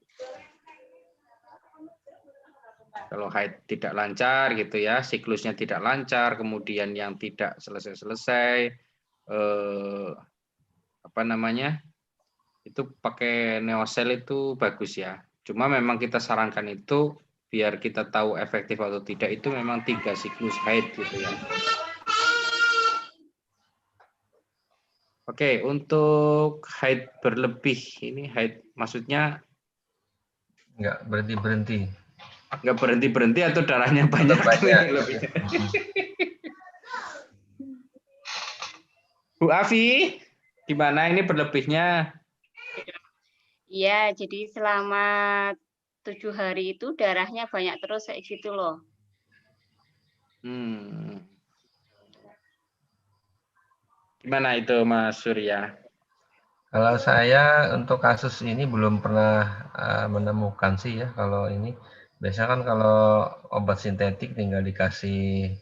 Speaker 1: Kalau haid tidak lancar gitu ya, siklusnya tidak lancar, kemudian yang tidak selesai-selesai, apa namanya, itu pakai neosel itu bagus ya. Cuma memang kita sarankan itu biar kita tahu efektif atau tidak itu memang 3 siklus haid gitu ya. Oke, untuk haid berlebih ini haid maksudnya
Speaker 2: nggak berhenti-berhenti.
Speaker 1: Nggak berhenti-berhenti atau darahnya banyak? Bu Afi, gimana ini berlebihnya?
Speaker 4: Iya, jadi selama 7 hari itu darahnya banyak terus kayak gitu loh.
Speaker 1: Gimana itu Mas Surya?
Speaker 2: Kalau saya untuk kasus ini belum pernah menemukan sih ya kalau ini. Biasanya kan kalau obat sintetik tinggal dikasih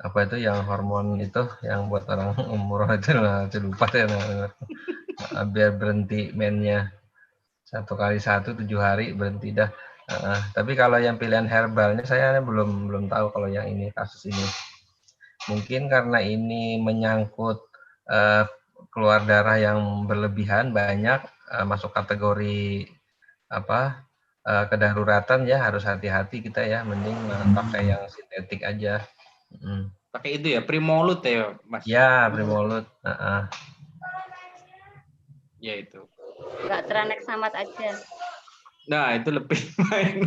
Speaker 2: apa itu yang hormon itu yang buat orang umur itu lah, lupa ya, biar berhenti mainnya 1 kali 1 7 hari berhenti dah. Tapi kalau yang pilihan herbalnya saya belum tahu kalau yang ini kasus ini. Mungkin karena ini menyangkut keluar darah yang berlebihan banyak masuk kategori apa kedaruratan ya harus hati-hati kita ya, mending pakai yang sintetik aja.
Speaker 1: Pakai itu ya, Primolut ya, Mas?
Speaker 2: Ya, Primolut.
Speaker 1: Ya itu.
Speaker 4: Enggak Tranexamat aja.
Speaker 1: Nah, itu lebih main.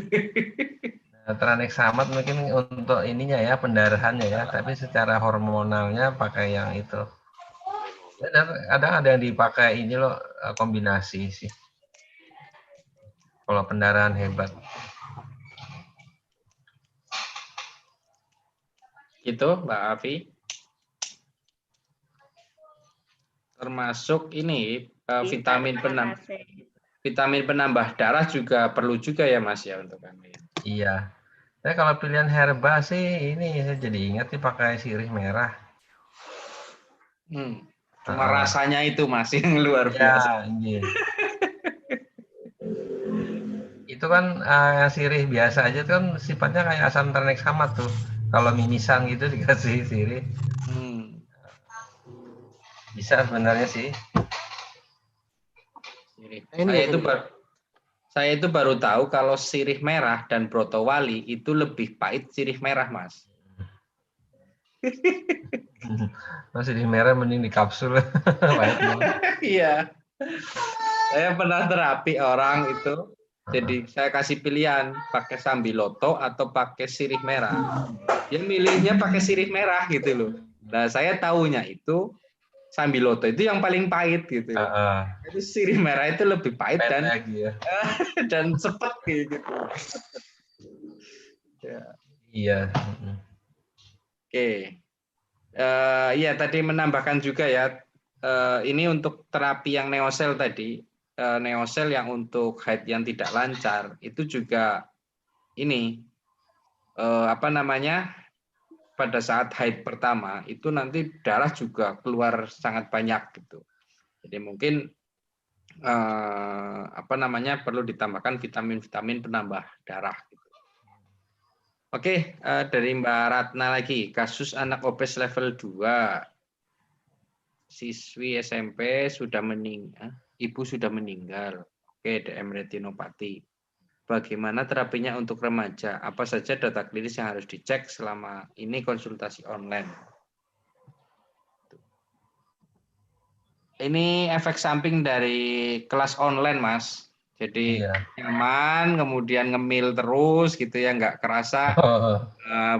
Speaker 2: Tranexamat mungkin untuk ininya ya, pendarahannya ya, tapi secara hormonalnya pakai yang itu. Ada yang dipakai ini loh, kombinasi sih. Kalau pendarahan hebat.
Speaker 1: Gitu, Mbak Afi. Termasuk ini vitamin penambah darah juga perlu juga ya, Mas ya, untuk kami.
Speaker 2: Iya. Tapi kalau pilihan herba sih ini saya jadi ingat sih pakai sirih merah.
Speaker 1: Cuma rasanya itu Mas yang luar biasa.
Speaker 2: Iya. Itu kan yang sirih biasa aja kan sifatnya kayak asam tranexamat tuh. Kalau mimisan gitu dikasih sirih. Bisa sebenarnya sih.
Speaker 1: Saya itu baru tahu kalau sirih merah dan brotowali itu lebih pahit sirih merah, Mas.
Speaker 2: Sirih merah mending di kapsul.
Speaker 1: Iya. Saya pernah terapi orang itu. Jadi saya kasih pilihan pakai sambiloto atau pakai sirih merah. Dia milihnya pakai sirih merah gitu loh. Nah, saya tahunya itu sambiloto itu yang paling pahit gitu. Itu sirih merah itu lebih pahit dan sepet gitu. Ya.
Speaker 2: Iya.
Speaker 1: Oke. Iya tadi menambahkan juga ya. Ini untuk terapi yang neosel tadi. Neosel yang untuk haid yang tidak lancar itu juga ini pada saat haid pertama itu nanti darah juga keluar sangat banyak gitu. Jadi mungkin perlu ditambahkan vitamin-vitamin penambah darah gitu. Oke, dari Mbak Ratna lagi, kasus anak obes level 2. Siswi SMP sudah meninggal, ibu sudah meninggal. Oke, DM retinopati. Bagaimana terapinya untuk remaja? Apa saja data klinis yang harus dicek selama ini konsultasi online? Ini efek samping dari kelas online, Mas. Jadi nyaman, kemudian ngemil terus gitu ya, nggak kerasa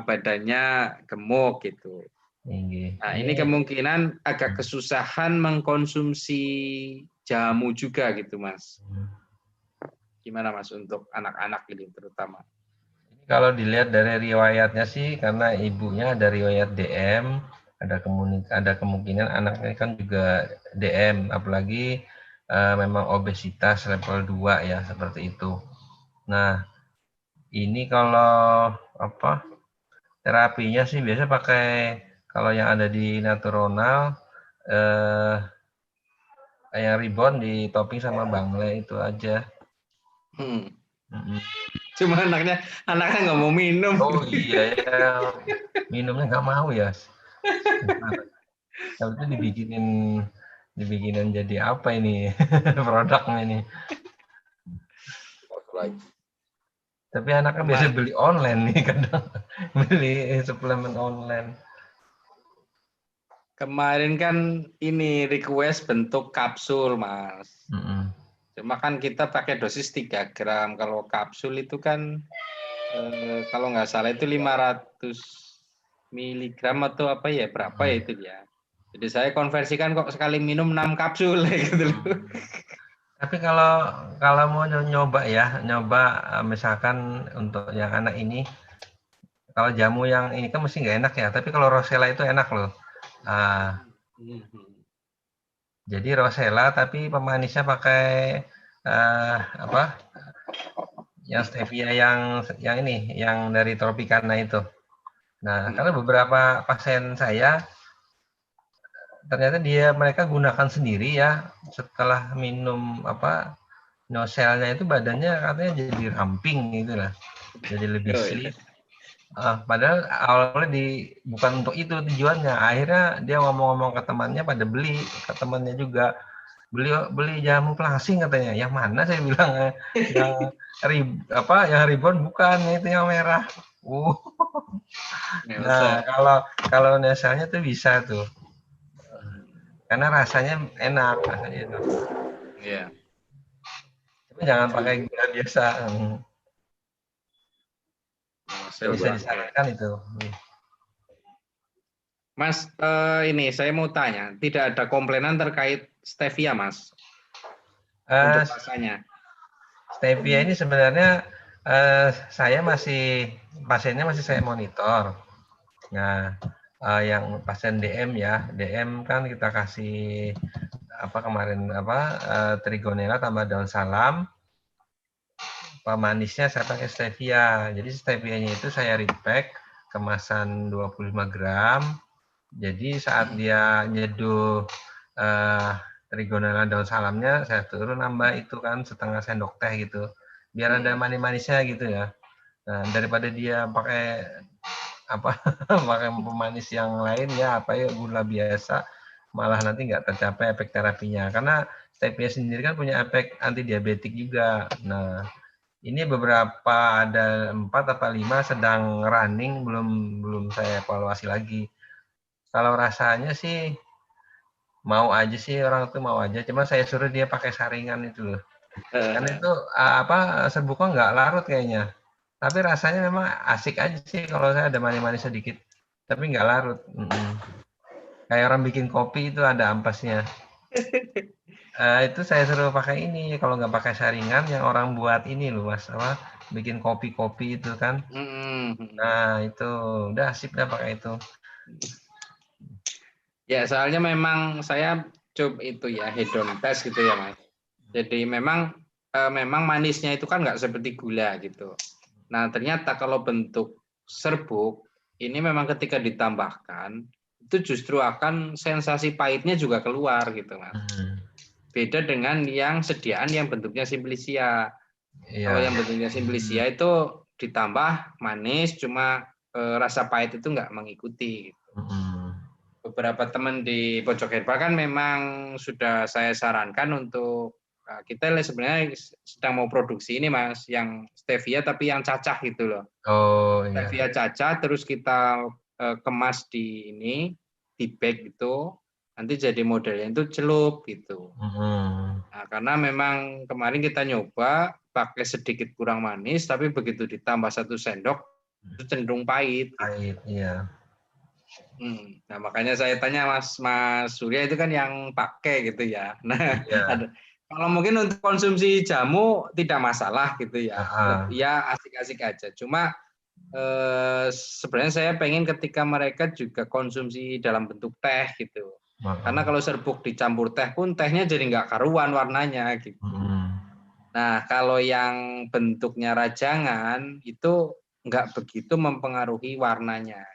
Speaker 1: badannya gemuk gitu. Nah, ini kemungkinan agak kesusahan mengkonsumsi jamu juga gitu, Mas. Gimana Mas untuk anak-anak ini terutama?
Speaker 2: Kalau dilihat dari riwayatnya sih, karena ibunya ada riwayat DM, ada kemungkinan anaknya kan juga DM, apalagi memang obesitas level 2 ya, seperti itu. Nah, ini kalau terapinya sih biasa pakai, kalau yang ada di Naturonal, kayak ribon di topping sama bangle itu aja.
Speaker 1: Cuma anaknya nggak mau minum.
Speaker 2: Oh iya ya, minumnya nggak mau ya. Kalau itu dibikinin jadi apa ini produknya ini. Tapi anaknya biasa beli online nih kadang, beli suplemen online.
Speaker 1: Kemarin kan ini request bentuk kapsul, Mas. Cuma kan kita pakai dosis 3 gram. Kalau kapsul itu kan kalau nggak salah itu 500 miligram atau apa ya, berapa ya itu ya. Jadi saya konversikan kok sekali minum 6 kapsul gitu loh.
Speaker 2: Tapi kalau mau nyoba misalkan untuk yang anak ini, kalau jamu yang ini kan mesti nggak enak ya, tapi kalau Rosella itu enak loh. Jadi Rosella tapi pemanisnya pakai yang stevia yang ini, yang dari Tropicana itu. Nah, karena beberapa pasien saya ternyata mereka gunakan sendiri ya, setelah minum noselnya itu badannya katanya jadi ramping gitu lah, jadi lebih slim. Padahal awalnya bukan untuk itu tujuannya. Akhirnya dia ngomong-ngomong ke temannya, pada beli ke temannya juga. beli jamu pelangsing katanya. Yang mana saya bilang yang yang ribbon bukan, itu yang merah. Nah, kalau Nelsanya tuh bisa tuh. Karena rasanya enak rasanya itu.
Speaker 1: Iya.
Speaker 2: Tapi jangan pakai gula biasa. Bisa disarankan itu.
Speaker 1: Mas, ini saya mau tanya, tidak ada komplainan terkait stevia, Mas? Untuk rasanya.
Speaker 2: Stevia ini sebenarnya pasiennya masih saya monitor. Nah, yang pasien DM ya, DM kan kita kasih trigonella tambah daun salam. Pemanisnya saya pakai stevia. Jadi stevianya itu saya repack kemasan 25 gram. Jadi saat dia nyeduh trigonella daun salamnya, saya turun nambah itu kan setengah sendok teh gitu. Biar ada manis-manisnya gitu ya. Nah, daripada dia pakai pakai pemanis yang lain ya gula biasa, malah nanti nggak tercapai efek terapinya. Karena stevia sendiri kan punya efek anti diabetik juga. Nah, ini beberapa ada 4 atau 5 sedang running, belum saya evaluasi lagi. Kalau rasanya sih mau aja sih, orang itu mau aja. Cuma saya suruh dia pakai saringan itu loh. Karena itu serbuknya nggak larut kayaknya. Tapi rasanya memang asik aja sih kalau saya ada manis-manis sedikit. Tapi nggak larut. Kayak orang bikin kopi itu ada ampasnya. Itu saya suruh pakai ini. Kalau nggak pakai saringan, yang orang buat ini loh Mas, bikin kopi-kopi itu kan. Nah itu udah asik dah pakai itu.
Speaker 1: Ya soalnya memang saya coba itu ya hedon test gitu ya Mas. Jadi memang manisnya itu kan nggak seperti gula gitu. Nah ternyata kalau bentuk serbuk ini memang ketika ditambahkan itu justru akan sensasi pahitnya juga keluar gitu Mas. Beda dengan yang sediaan yang bentuknya simplicia. Kalau yang bentuknya simplicia itu ditambah manis, cuma rasa pahit itu nggak mengikuti. Gitu. Beberapa teman di Pojok Herbal kan memang sudah saya sarankan untuk kita sebenarnya sedang mau produksi ini Mas, yang stevia tapi yang cacah gitu loh. Stevia cacah terus kita kemas di bag gitu, nanti jadi modelnya itu celup gitu. Nah, karena memang kemarin kita nyoba pakai sedikit kurang manis, tapi begitu ditambah 1 sendok itu cenderung pahit. Gitu.
Speaker 2: Pahit, iya.
Speaker 1: Nah makanya saya tanya Mas Surya itu kan yang pakai gitu ya. Nah kalau mungkin untuk konsumsi jamu tidak masalah gitu ya. Ya asik-asik aja. Cuma sebenarnya saya pengen ketika mereka juga konsumsi dalam bentuk teh gitu. Karena kalau serbuk dicampur teh pun tehnya jadi nggak karuan warnanya gitu. Nah kalau yang bentuknya rajangan itu nggak begitu mempengaruhi warnanya.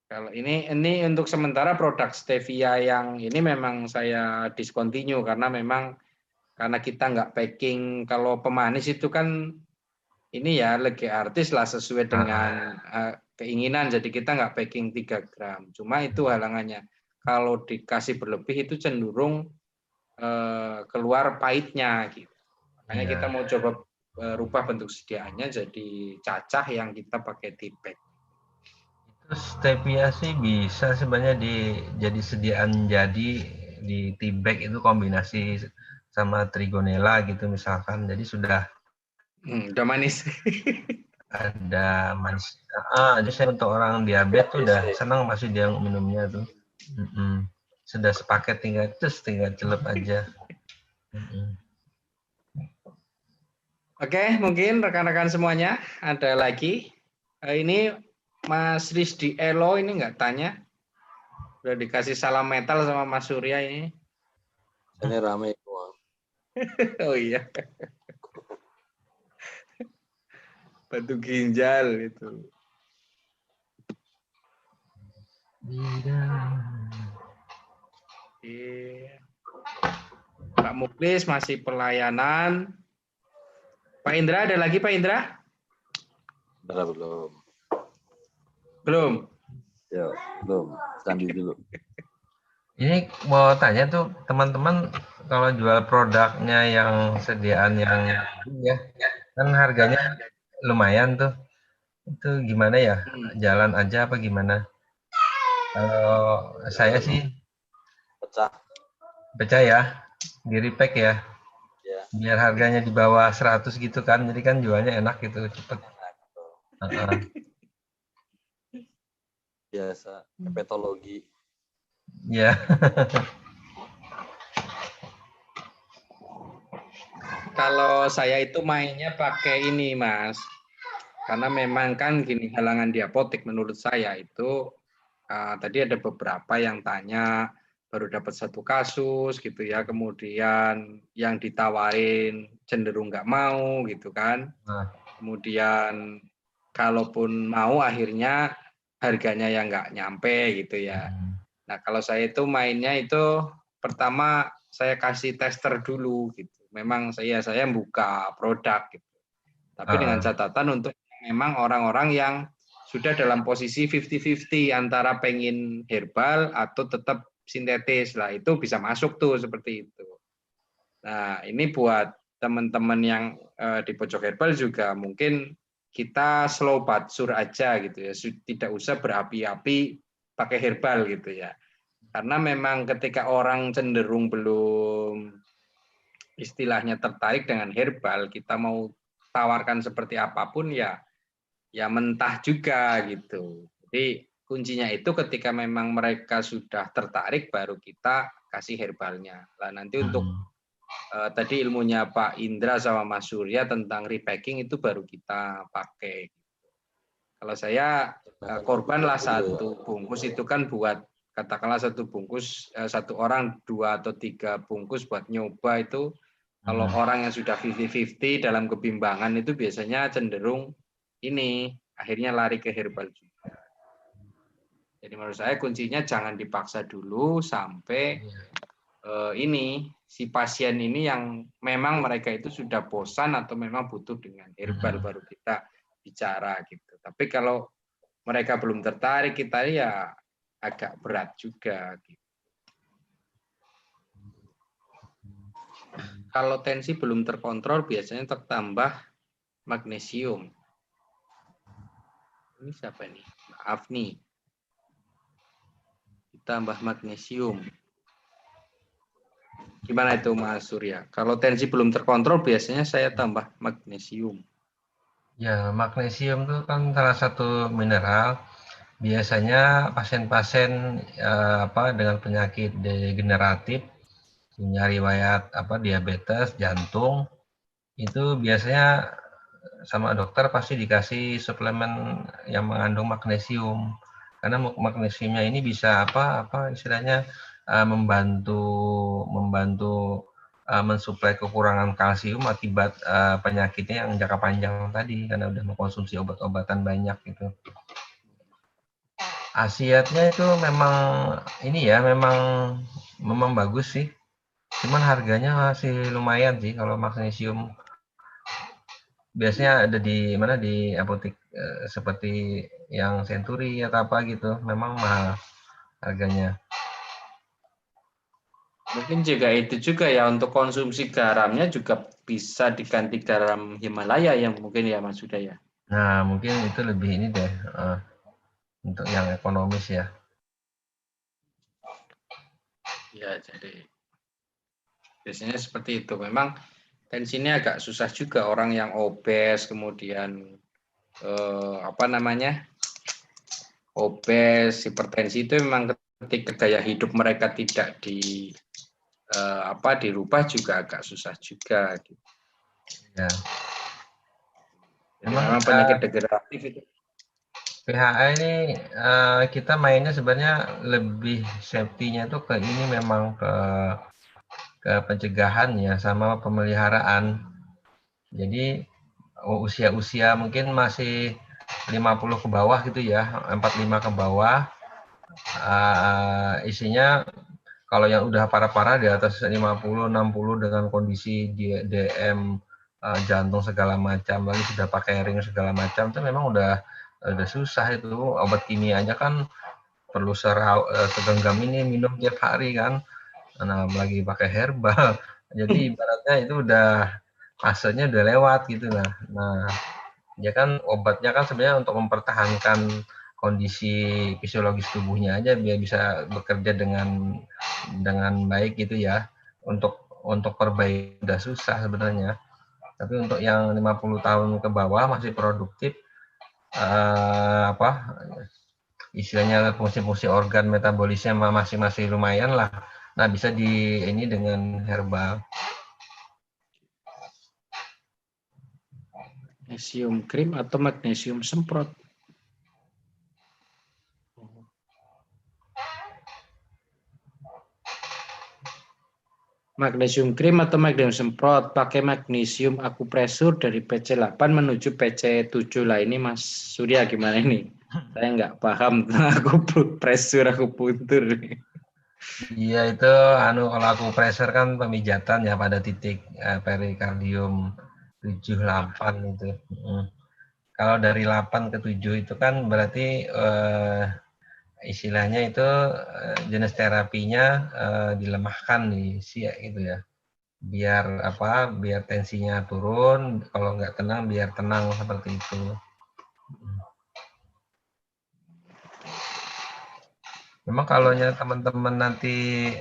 Speaker 1: Kalau ini untuk sementara produk stevia yang ini memang saya discontinue karena kita nggak packing. Kalau pemanis itu kan ini ya legi artis lah sesuai dengan keinginan. Jadi kita nggak packing 3 gram. Cuma itu halangannya. Kalau dikasih berlebih itu cenderung keluar pahitnya gitu. Makanya kita mau coba rubah bentuk sediaannya jadi cacah yang kita pakai tea bag.
Speaker 2: Stevia sih bisa sebenarnya jadi sediaan di tea bag itu kombinasi sama trigonella gitu misalkan. Jadi sudah
Speaker 1: manis.
Speaker 2: Ada manis. Jadi saya untuk orang diabetes tuh udah senang masih dia minumnya tuh. Sudah sepaket tinggal celup aja.
Speaker 1: Oke, mungkin rekan-rekan semuanya ada lagi. Ini Mas Rizdi Elo ini nggak tanya. Udah dikasih salam metal sama Mas Surya ini.
Speaker 3: Ini rame.
Speaker 1: Oh iya. Batu ginjal itu. Pak Muklis masih pelayanan. Pak Indra ada lagi Pak Indra?
Speaker 3: Belum.
Speaker 1: Belum.
Speaker 3: Ya, belum. Sandi dulu.
Speaker 2: Ini mau tanya tuh teman-teman, kalau jual produknya yang sediaan yang ya kan harganya lumayan tuh, itu gimana ya, jalan aja apa gimana? Kalau saya sih
Speaker 3: Pecah.
Speaker 2: percaya di repack ya,
Speaker 3: Ya.
Speaker 2: biar harganya di bawah 100 gitu kan, jadi kan jualnya enak gitu, cepet.
Speaker 3: Biasa, hepatologi.
Speaker 2: Ya.
Speaker 1: Kalau saya itu mainnya pakai ini, Mas. Karena memang kan gini, halangan di apotek menurut saya itu tadi ada beberapa yang tanya baru dapat satu kasus gitu ya, kemudian yang ditawarin cenderung nggak mau gitu kan. Kemudian kalaupun mau akhirnya harganya yang nggak nyampe gitu ya. Nah kalau saya itu mainnya itu pertama saya kasih tester dulu gitu. Memang saya buka produk gitu. Tapi dengan catatan untuk memang orang-orang yang sudah dalam posisi 50-50 antara pengen herbal atau tetap sintetis lah, itu bisa masuk tuh seperti itu. Nah ini buat teman-teman yang di pojok herbal juga mungkin kita slow but sure aja gitu ya, tidak usah berapi-api pakai herbal gitu ya. Karena memang ketika orang cenderung belum istilahnya tertarik dengan herbal, kita mau tawarkan seperti apapun ya mentah juga gitu. Jadi kuncinya itu ketika memang mereka sudah tertarik baru kita kasih herbalnya. Lah nanti untuk tadi ilmunya Pak Indra sama Mas Surya tentang repacking itu baru kita pakai. Kalau saya korban lah satu bungkus itu kan buat katakanlah satu bungkus satu orang 2 atau 3 bungkus buat nyoba itu. Kalau orang yang sudah 50-50 dalam kebimbangan itu biasanya cenderung ini akhirnya lari ke herbal juga. Jadi menurut saya kuncinya jangan dipaksa dulu sampai ini si pasien ini yang memang mereka itu sudah bosan atau memang butuh dengan herbal baru kita bicara gitu. Tapi kalau mereka belum tertarik kita ya agak berat juga gitu. Kalau tensi belum terkontrol biasanya tertambah magnesium. Ini siapa nih? Maaf nih. Ditambah magnesium. Gimana itu Mas Surya? Kalau tensi belum terkontrol biasanya saya tambah magnesium.
Speaker 2: Ya, magnesium itu kan salah satu mineral. Biasanya pasien-pasien dengan penyakit degeneratif, punya riwayat diabetes, jantung, itu biasanya sama dokter pasti dikasih suplemen yang mengandung magnesium. Karena magnesiumnya ini bisa istilahnya membantu mensuplai kekurangan kalsium akibat penyakitnya yang jangka panjang tadi karena udah mengkonsumsi obat-obatan banyak gitu. Khasiatnya itu memang ini ya, memang bagus sih. Cuman harganya masih lumayan sih kalau magnesium. Biasanya ada di mana di apotek seperti yang Century atau apa gitu, memang mahal harganya.
Speaker 1: Mungkin juga itu juga ya untuk konsumsi garamnya juga bisa diganti garam Himalaya yang mungkin ya Mas Huda ya.
Speaker 2: Nah mungkin itu lebih ini deh untuk yang ekonomis ya.
Speaker 1: Ya jadi biasanya seperti itu. Memang tensinya agak susah juga orang yang obes kemudian obes, hipertensi itu memang ketika gaya hidup mereka tidak dirubah juga agak susah juga gitu.
Speaker 2: Ya.
Speaker 1: Memang penyakit degeneratif itu.
Speaker 2: PHA ini kita mainnya sebenarnya lebih safety-nya itu ke ini memang ke pencegahan ya sama pemeliharaan. Jadi usia-usia mungkin masih 50 ke bawah gitu ya, 45 ke bawah. Isinya kalau yang udah parah-parah di atas 50, 60 dengan kondisi DM jantung segala macam, lagi sudah pakai ring segala macam, itu memang udah susah itu. Obat kimia aja kan perlu segenggam ini minum tiap hari kan. Nah, lagi pakai herbal. Jadi ibaratnya itu udah fasenya udah lewat gitu lah. Nah, ya kan obatnya kan sebenarnya untuk mempertahankan kondisi fisiologis tubuhnya aja biar bisa bekerja dengan baik gitu ya. Untuk perbaiki udah susah sebenarnya. Tapi untuk yang 50 tahun ke bawah masih produktif, istilahnya fungsi-fungsi organ metabolisnya masih lumayan lah. Nah, bisa ini dengan herbal.
Speaker 1: Magnesium krim atau magnesium semprot? Magnesium krim atau magnesium semprot, pakai magnesium akupresur dari PC8 menuju PC7 lah. Ini Mas Surya gimana ini? Saya nggak paham tentang akupresur, akupuntur.
Speaker 2: Iya itu kalau akupresur kan pemijatan ya pada titik perikardium 7-8 itu. Kalau dari 8 ke 7 itu kan berarti istilahnya itu jenis terapinya dilemahkan di siak gitu ya. Biar tensinya turun, kalau nggak tenang biar tenang seperti itu. Memang kalau teman-teman nanti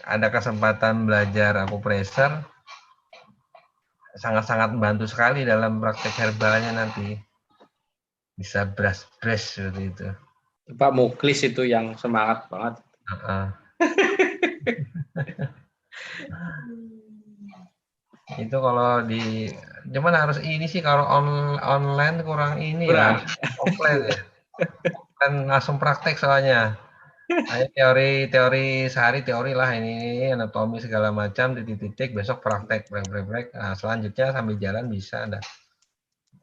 Speaker 2: ada kesempatan belajar akupresur, sangat-sangat membantu sekali dalam praktek herbalnya nanti. Bisa brush seperti itu.
Speaker 1: Pak Muklis itu yang semangat banget.
Speaker 2: Itu kalau cuman harus ini sih kalau online kurang ini ya, offline ya. Kan langsung praktek soalnya. Ayo teori sehari teori lah ini anatomi segala macam titik-titik, besok praktek break. Nah, selanjutnya sambil jalan bisa dah.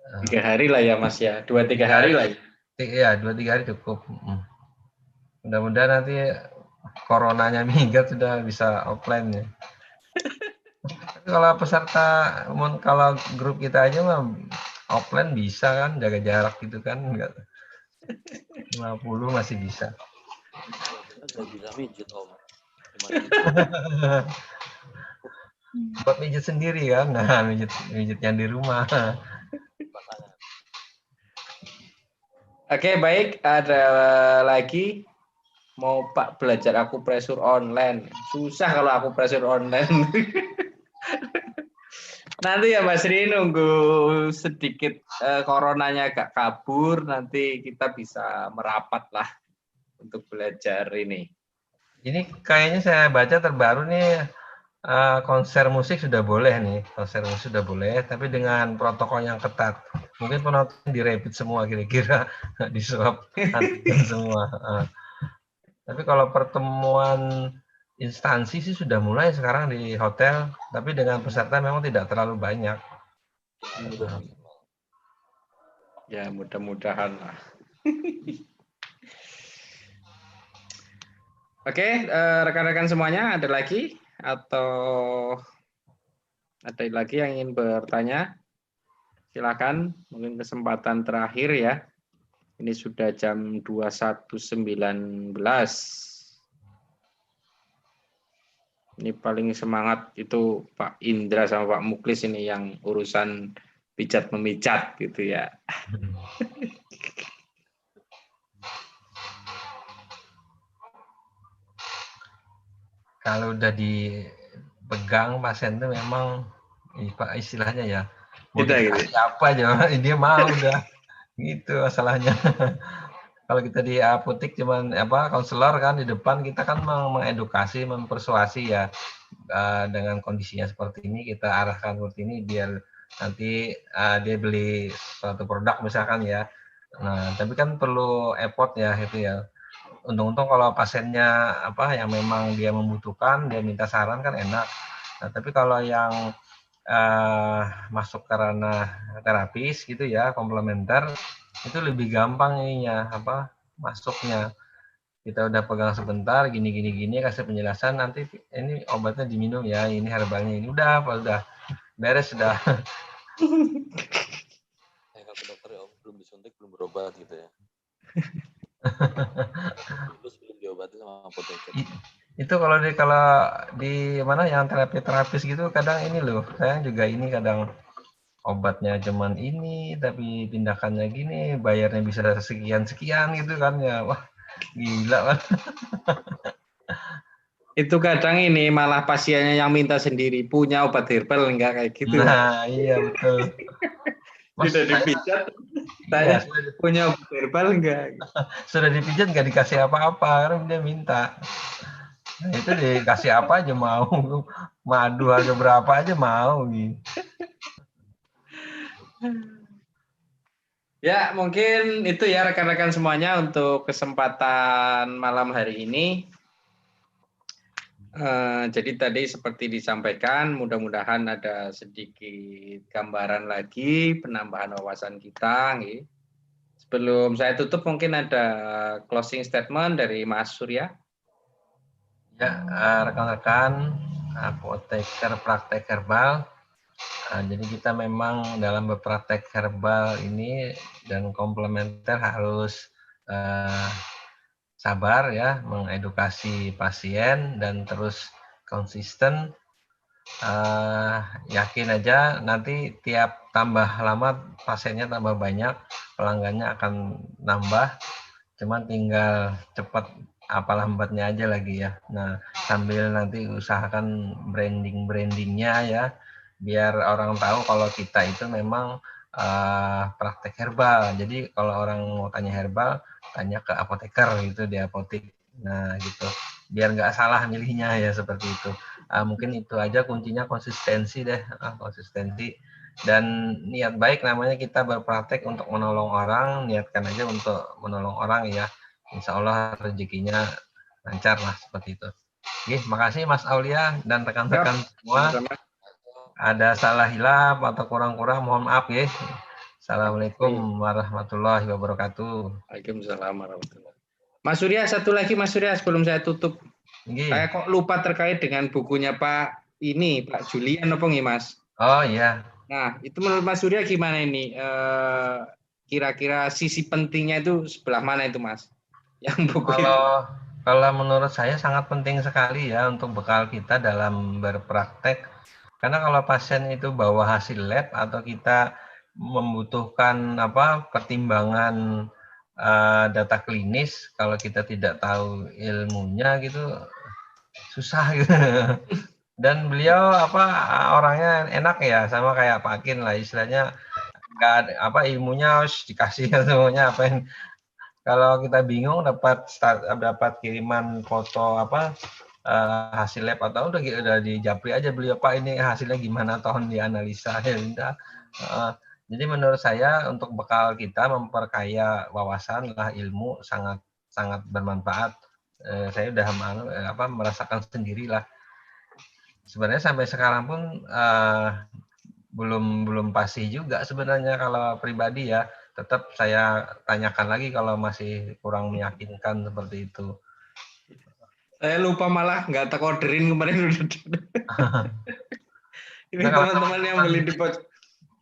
Speaker 1: 3 hari lah ya Mas ya, 2-3 hari lah.
Speaker 2: Iya 2-3 hari cukup. Mudah-mudahan nanti coronanya minggat sudah bisa offline ya. Kalau peserta, kalau grup kita aja mah offline bisa kan, jaga jarak gitu kan, enggak 50 masih bisa.
Speaker 3: Nggak bisa mijit Om.
Speaker 2: Buat mijit sendiri kan, nah mijit yang di rumah.
Speaker 1: Oke, baik, ada lagi mau Pak belajar akupresur online. Susah kalau akupresur online. Nanti ya Mas Ri nunggu sedikit coronanya agak kabur, nanti kita bisa merapat lah untuk belajar ini.
Speaker 2: Ini kayaknya saya baca terbaru nih, konser musik sudah boleh, tapi dengan protokol yang ketat. Mungkin penonton direpit semua kira-kira, di swab antigen semua. Tapi kalau pertemuan instansi sih sudah mulai sekarang di hotel, tapi dengan peserta memang tidak terlalu banyak.
Speaker 1: Ya mudah-mudahan lah. Oke, rekan-rekan semuanya ada lagi atau ada lagi yang ingin bertanya? Silakan, mungkin kesempatan terakhir ya. Ini sudah jam 21.19. Ini paling semangat itu Pak Indra sama Pak Muklis ini yang urusan pijat memijat gitu ya.
Speaker 2: Kalau udah dipegang pasien itu memang istilahnya ya, mau dikasih apa aja dia mau udah gitu masalahnya. Kalau kita di apotek cuman konselor kan di depan, kita kan mengedukasi, mempersuasi ya, dengan kondisinya seperti ini kita arahkan seperti ini biar nanti dia beli suatu produk misalkan ya. Nah, tapi kan perlu effort ya itu ya. Untung-untung kalau pasiennya yang memang dia membutuhkan, dia minta saran kan enak. Nah, tapi kalau yang masuk karena terapis gitu ya, komplementer, itu lebih gampang ininya masuknya. Kita udah pegang sebentar gini kasih penjelasan, nanti ini obatnya diminum ya, ini herbalnya ini udah beres sudah.
Speaker 3: Kata dokter Om belum disuntik belum berobat gitu ya. Itu sebelum diobati sama apoteker.
Speaker 2: Itu kalau di mana yang terapis gitu kadang ini loh, saya juga ini kadang obatnya cuman ini tapi tindakannya gini, bayarnya bisa sekian-sekian gitu kan ya. Wah, gila kan.
Speaker 1: Itu kadang ini malah pasiennya yang minta sendiri, punya obat herbal enggak kayak gitu.
Speaker 2: Nah, iya betul. Mas,
Speaker 1: Sudah dipijat,
Speaker 2: iya,
Speaker 1: saya punya obat herbal enggak?
Speaker 2: sudah dipijat nggak dikasih apa-apa karena dia minta. Nah, itu dikasih apa aja mau, madu harga berapa aja mau gitu.
Speaker 1: Ya, mungkin itu ya rekan-rekan semuanya untuk kesempatan malam hari ini. Jadi tadi seperti disampaikan, mudah-mudahan ada sedikit gambaran lagi, penambahan wawasan kita. Sebelum saya tutup, mungkin ada closing statement dari Mas Surya.
Speaker 2: Ya, rekan-rekan apoteker praktek herbal. Jadi kita memang dalam berpraktek herbal ini dan komplementer harus sabar ya, mengedukasi pasien dan terus konsisten. Yakin aja nanti tiap tambah lama pasiennya tambah banyak, pelanggannya akan nambah, cuman tinggal cepat apa lambatnya aja lagi ya. Nah, sambil nanti usahakan brandingnya ya, biar orang tahu kalau kita itu memang praktek herbal. Jadi kalau orang mau tanya herbal, tanya ke apoteker gitu di apotek. Nah gitu, biar nggak salah milihnya ya seperti itu. Mungkin itu aja kuncinya, konsistensi deh, konsistensi dan niat baik. Namanya kita berpraktek untuk menolong orang, niatkan aja untuk menolong orang ya. Insya Allah rezekinya lancar lah seperti itu. Oke, makasih Mas Aulia dan rekan-rekan semua. Ada salah hilap atau kurang-kurang mohon maaf ya. Assalamualaikum warahmatullahi wabarakatuh.
Speaker 1: Waalaikumsalam warahmatullahi wabarakatuh. Mas Surya, satu lagi Mas Surya sebelum saya tutup. Saya kok lupa terkait dengan bukunya Pak Julian apa nih Mas?
Speaker 2: Oh iya.
Speaker 1: Nah, itu menurut Mas Surya gimana ini? Kira-kira sisi pentingnya itu sebelah mana itu Mas? Yang buku
Speaker 2: kalau menurut saya sangat penting sekali ya untuk bekal kita dalam berpraktek. Karena kalau pasien itu bawa hasil lab atau kita membutuhkan pertimbangan data klinis, kalau kita tidak tahu ilmunya gitu susah gitu. Dan beliau orangnya enak ya, sama kayak Pak Kin lah, istilahnya nggak ilmunya harus dikasih semuanya apa yang kalau kita bingung dapat kiriman foto hasil lab atau udah dijapri aja beliau, Pak ini hasilnya gimana, tolong dianalisa ya udah. Jadi menurut saya untuk bekal kita memperkaya wawasan lah, ilmu sangat bermanfaat. Saya udah merasakan sendirilah. Sebenarnya sampai sekarang pun belum pasti juga sebenarnya kalau pribadi ya. Tetap saya tanyakan lagi kalau masih kurang meyakinkan seperti itu.
Speaker 1: Saya lupa malah nggak terorderin kemarin udah. Ini teman-teman yang beli di pos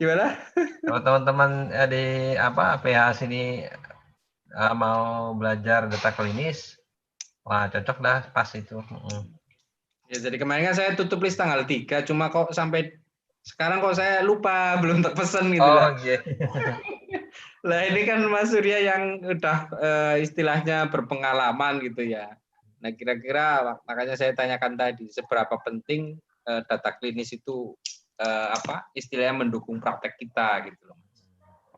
Speaker 1: gimana?
Speaker 2: Kalau teman-teman di PH sini mau belajar data klinis, wah cocok dah pas itu.
Speaker 1: Ya, jadi kemarin kan saya tutup list tanggal 3, cuma kok sampai sekarang kok saya lupa, belum terpesan gitu lah. Lah ini kan Mas Surya yang udah istilahnya berpengalaman gitu ya. Nah kira-kira makanya saya tanyakan tadi seberapa penting data klinis itu istilahnya mendukung praktek kita gitu loh.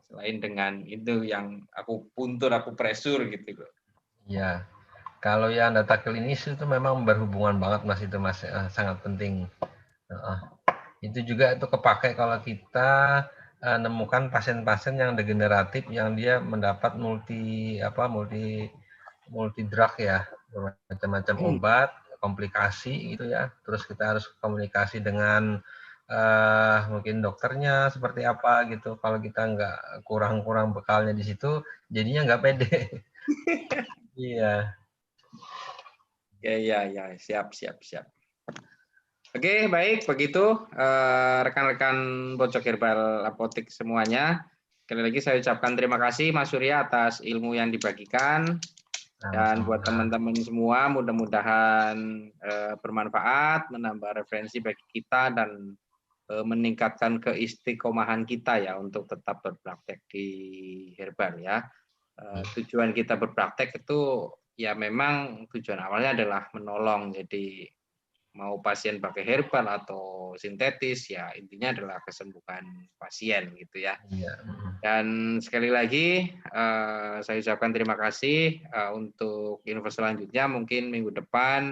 Speaker 1: Selain dengan itu yang aku puntur, aku pressure gitu loh.
Speaker 2: Iya. Kalau yang data klinis itu memang berhubungan banget Mas, itu Mas, sangat penting. Itu juga itu kepakai kalau kita nemukan pasien-pasien yang degeneratif yang dia mendapat multi drug ya, macam-macam obat, komplikasi gitu ya. Terus kita harus komunikasi dengan mungkin dokternya seperti apa gitu. Kalau kita nggak kurang bekalnya di situ, jadinya nggak pede. Iya.
Speaker 1: Ya, siap. Oke, baik begitu rekan-rekan Pojok Herbal Apotek semuanya. Sekali lagi saya ucapkan terima kasih Mas Surya atas ilmu yang dibagikan. Dan buat teman-teman semua, mudah-mudahan bermanfaat, menambah referensi bagi kita dan meningkatkan keistiqomahan kita ya untuk tetap berpraktek di herbal ya. Tujuan kita berpraktek itu ya memang tujuan awalnya adalah menolong. Jadi mau pasien pakai herbal atau sintetis ya intinya adalah kesembuhan pasien gitu ya. Dan sekali lagi saya ucapkan terima kasih untuk info selanjutnya mungkin minggu depan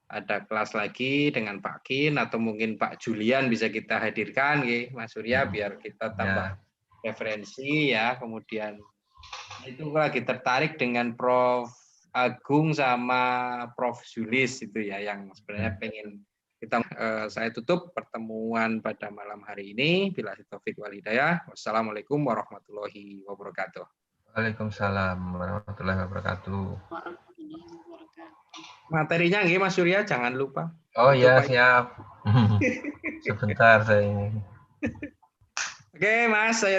Speaker 1: ada kelas lagi dengan Pak Kin atau mungkin Pak Julian bisa kita hadirkan Mas Surya biar kita tambah referensi ya. Kemudian itu lagi tertarik dengan Prof Agung sama Prof Julis itu ya yang sebenarnya pengen kita saya tutup pertemuan pada malam hari ini. Bila taufik wal hidayah. Wassalamualaikum warahmatullahi wabarakatuh.
Speaker 2: Waalaikumsalam warahmatullahi wabarakatuh.
Speaker 1: Materinya nggih Mas Surya jangan lupa.
Speaker 2: Oh iya siap. Sebentar saya ini.
Speaker 1: Oke Mas, saya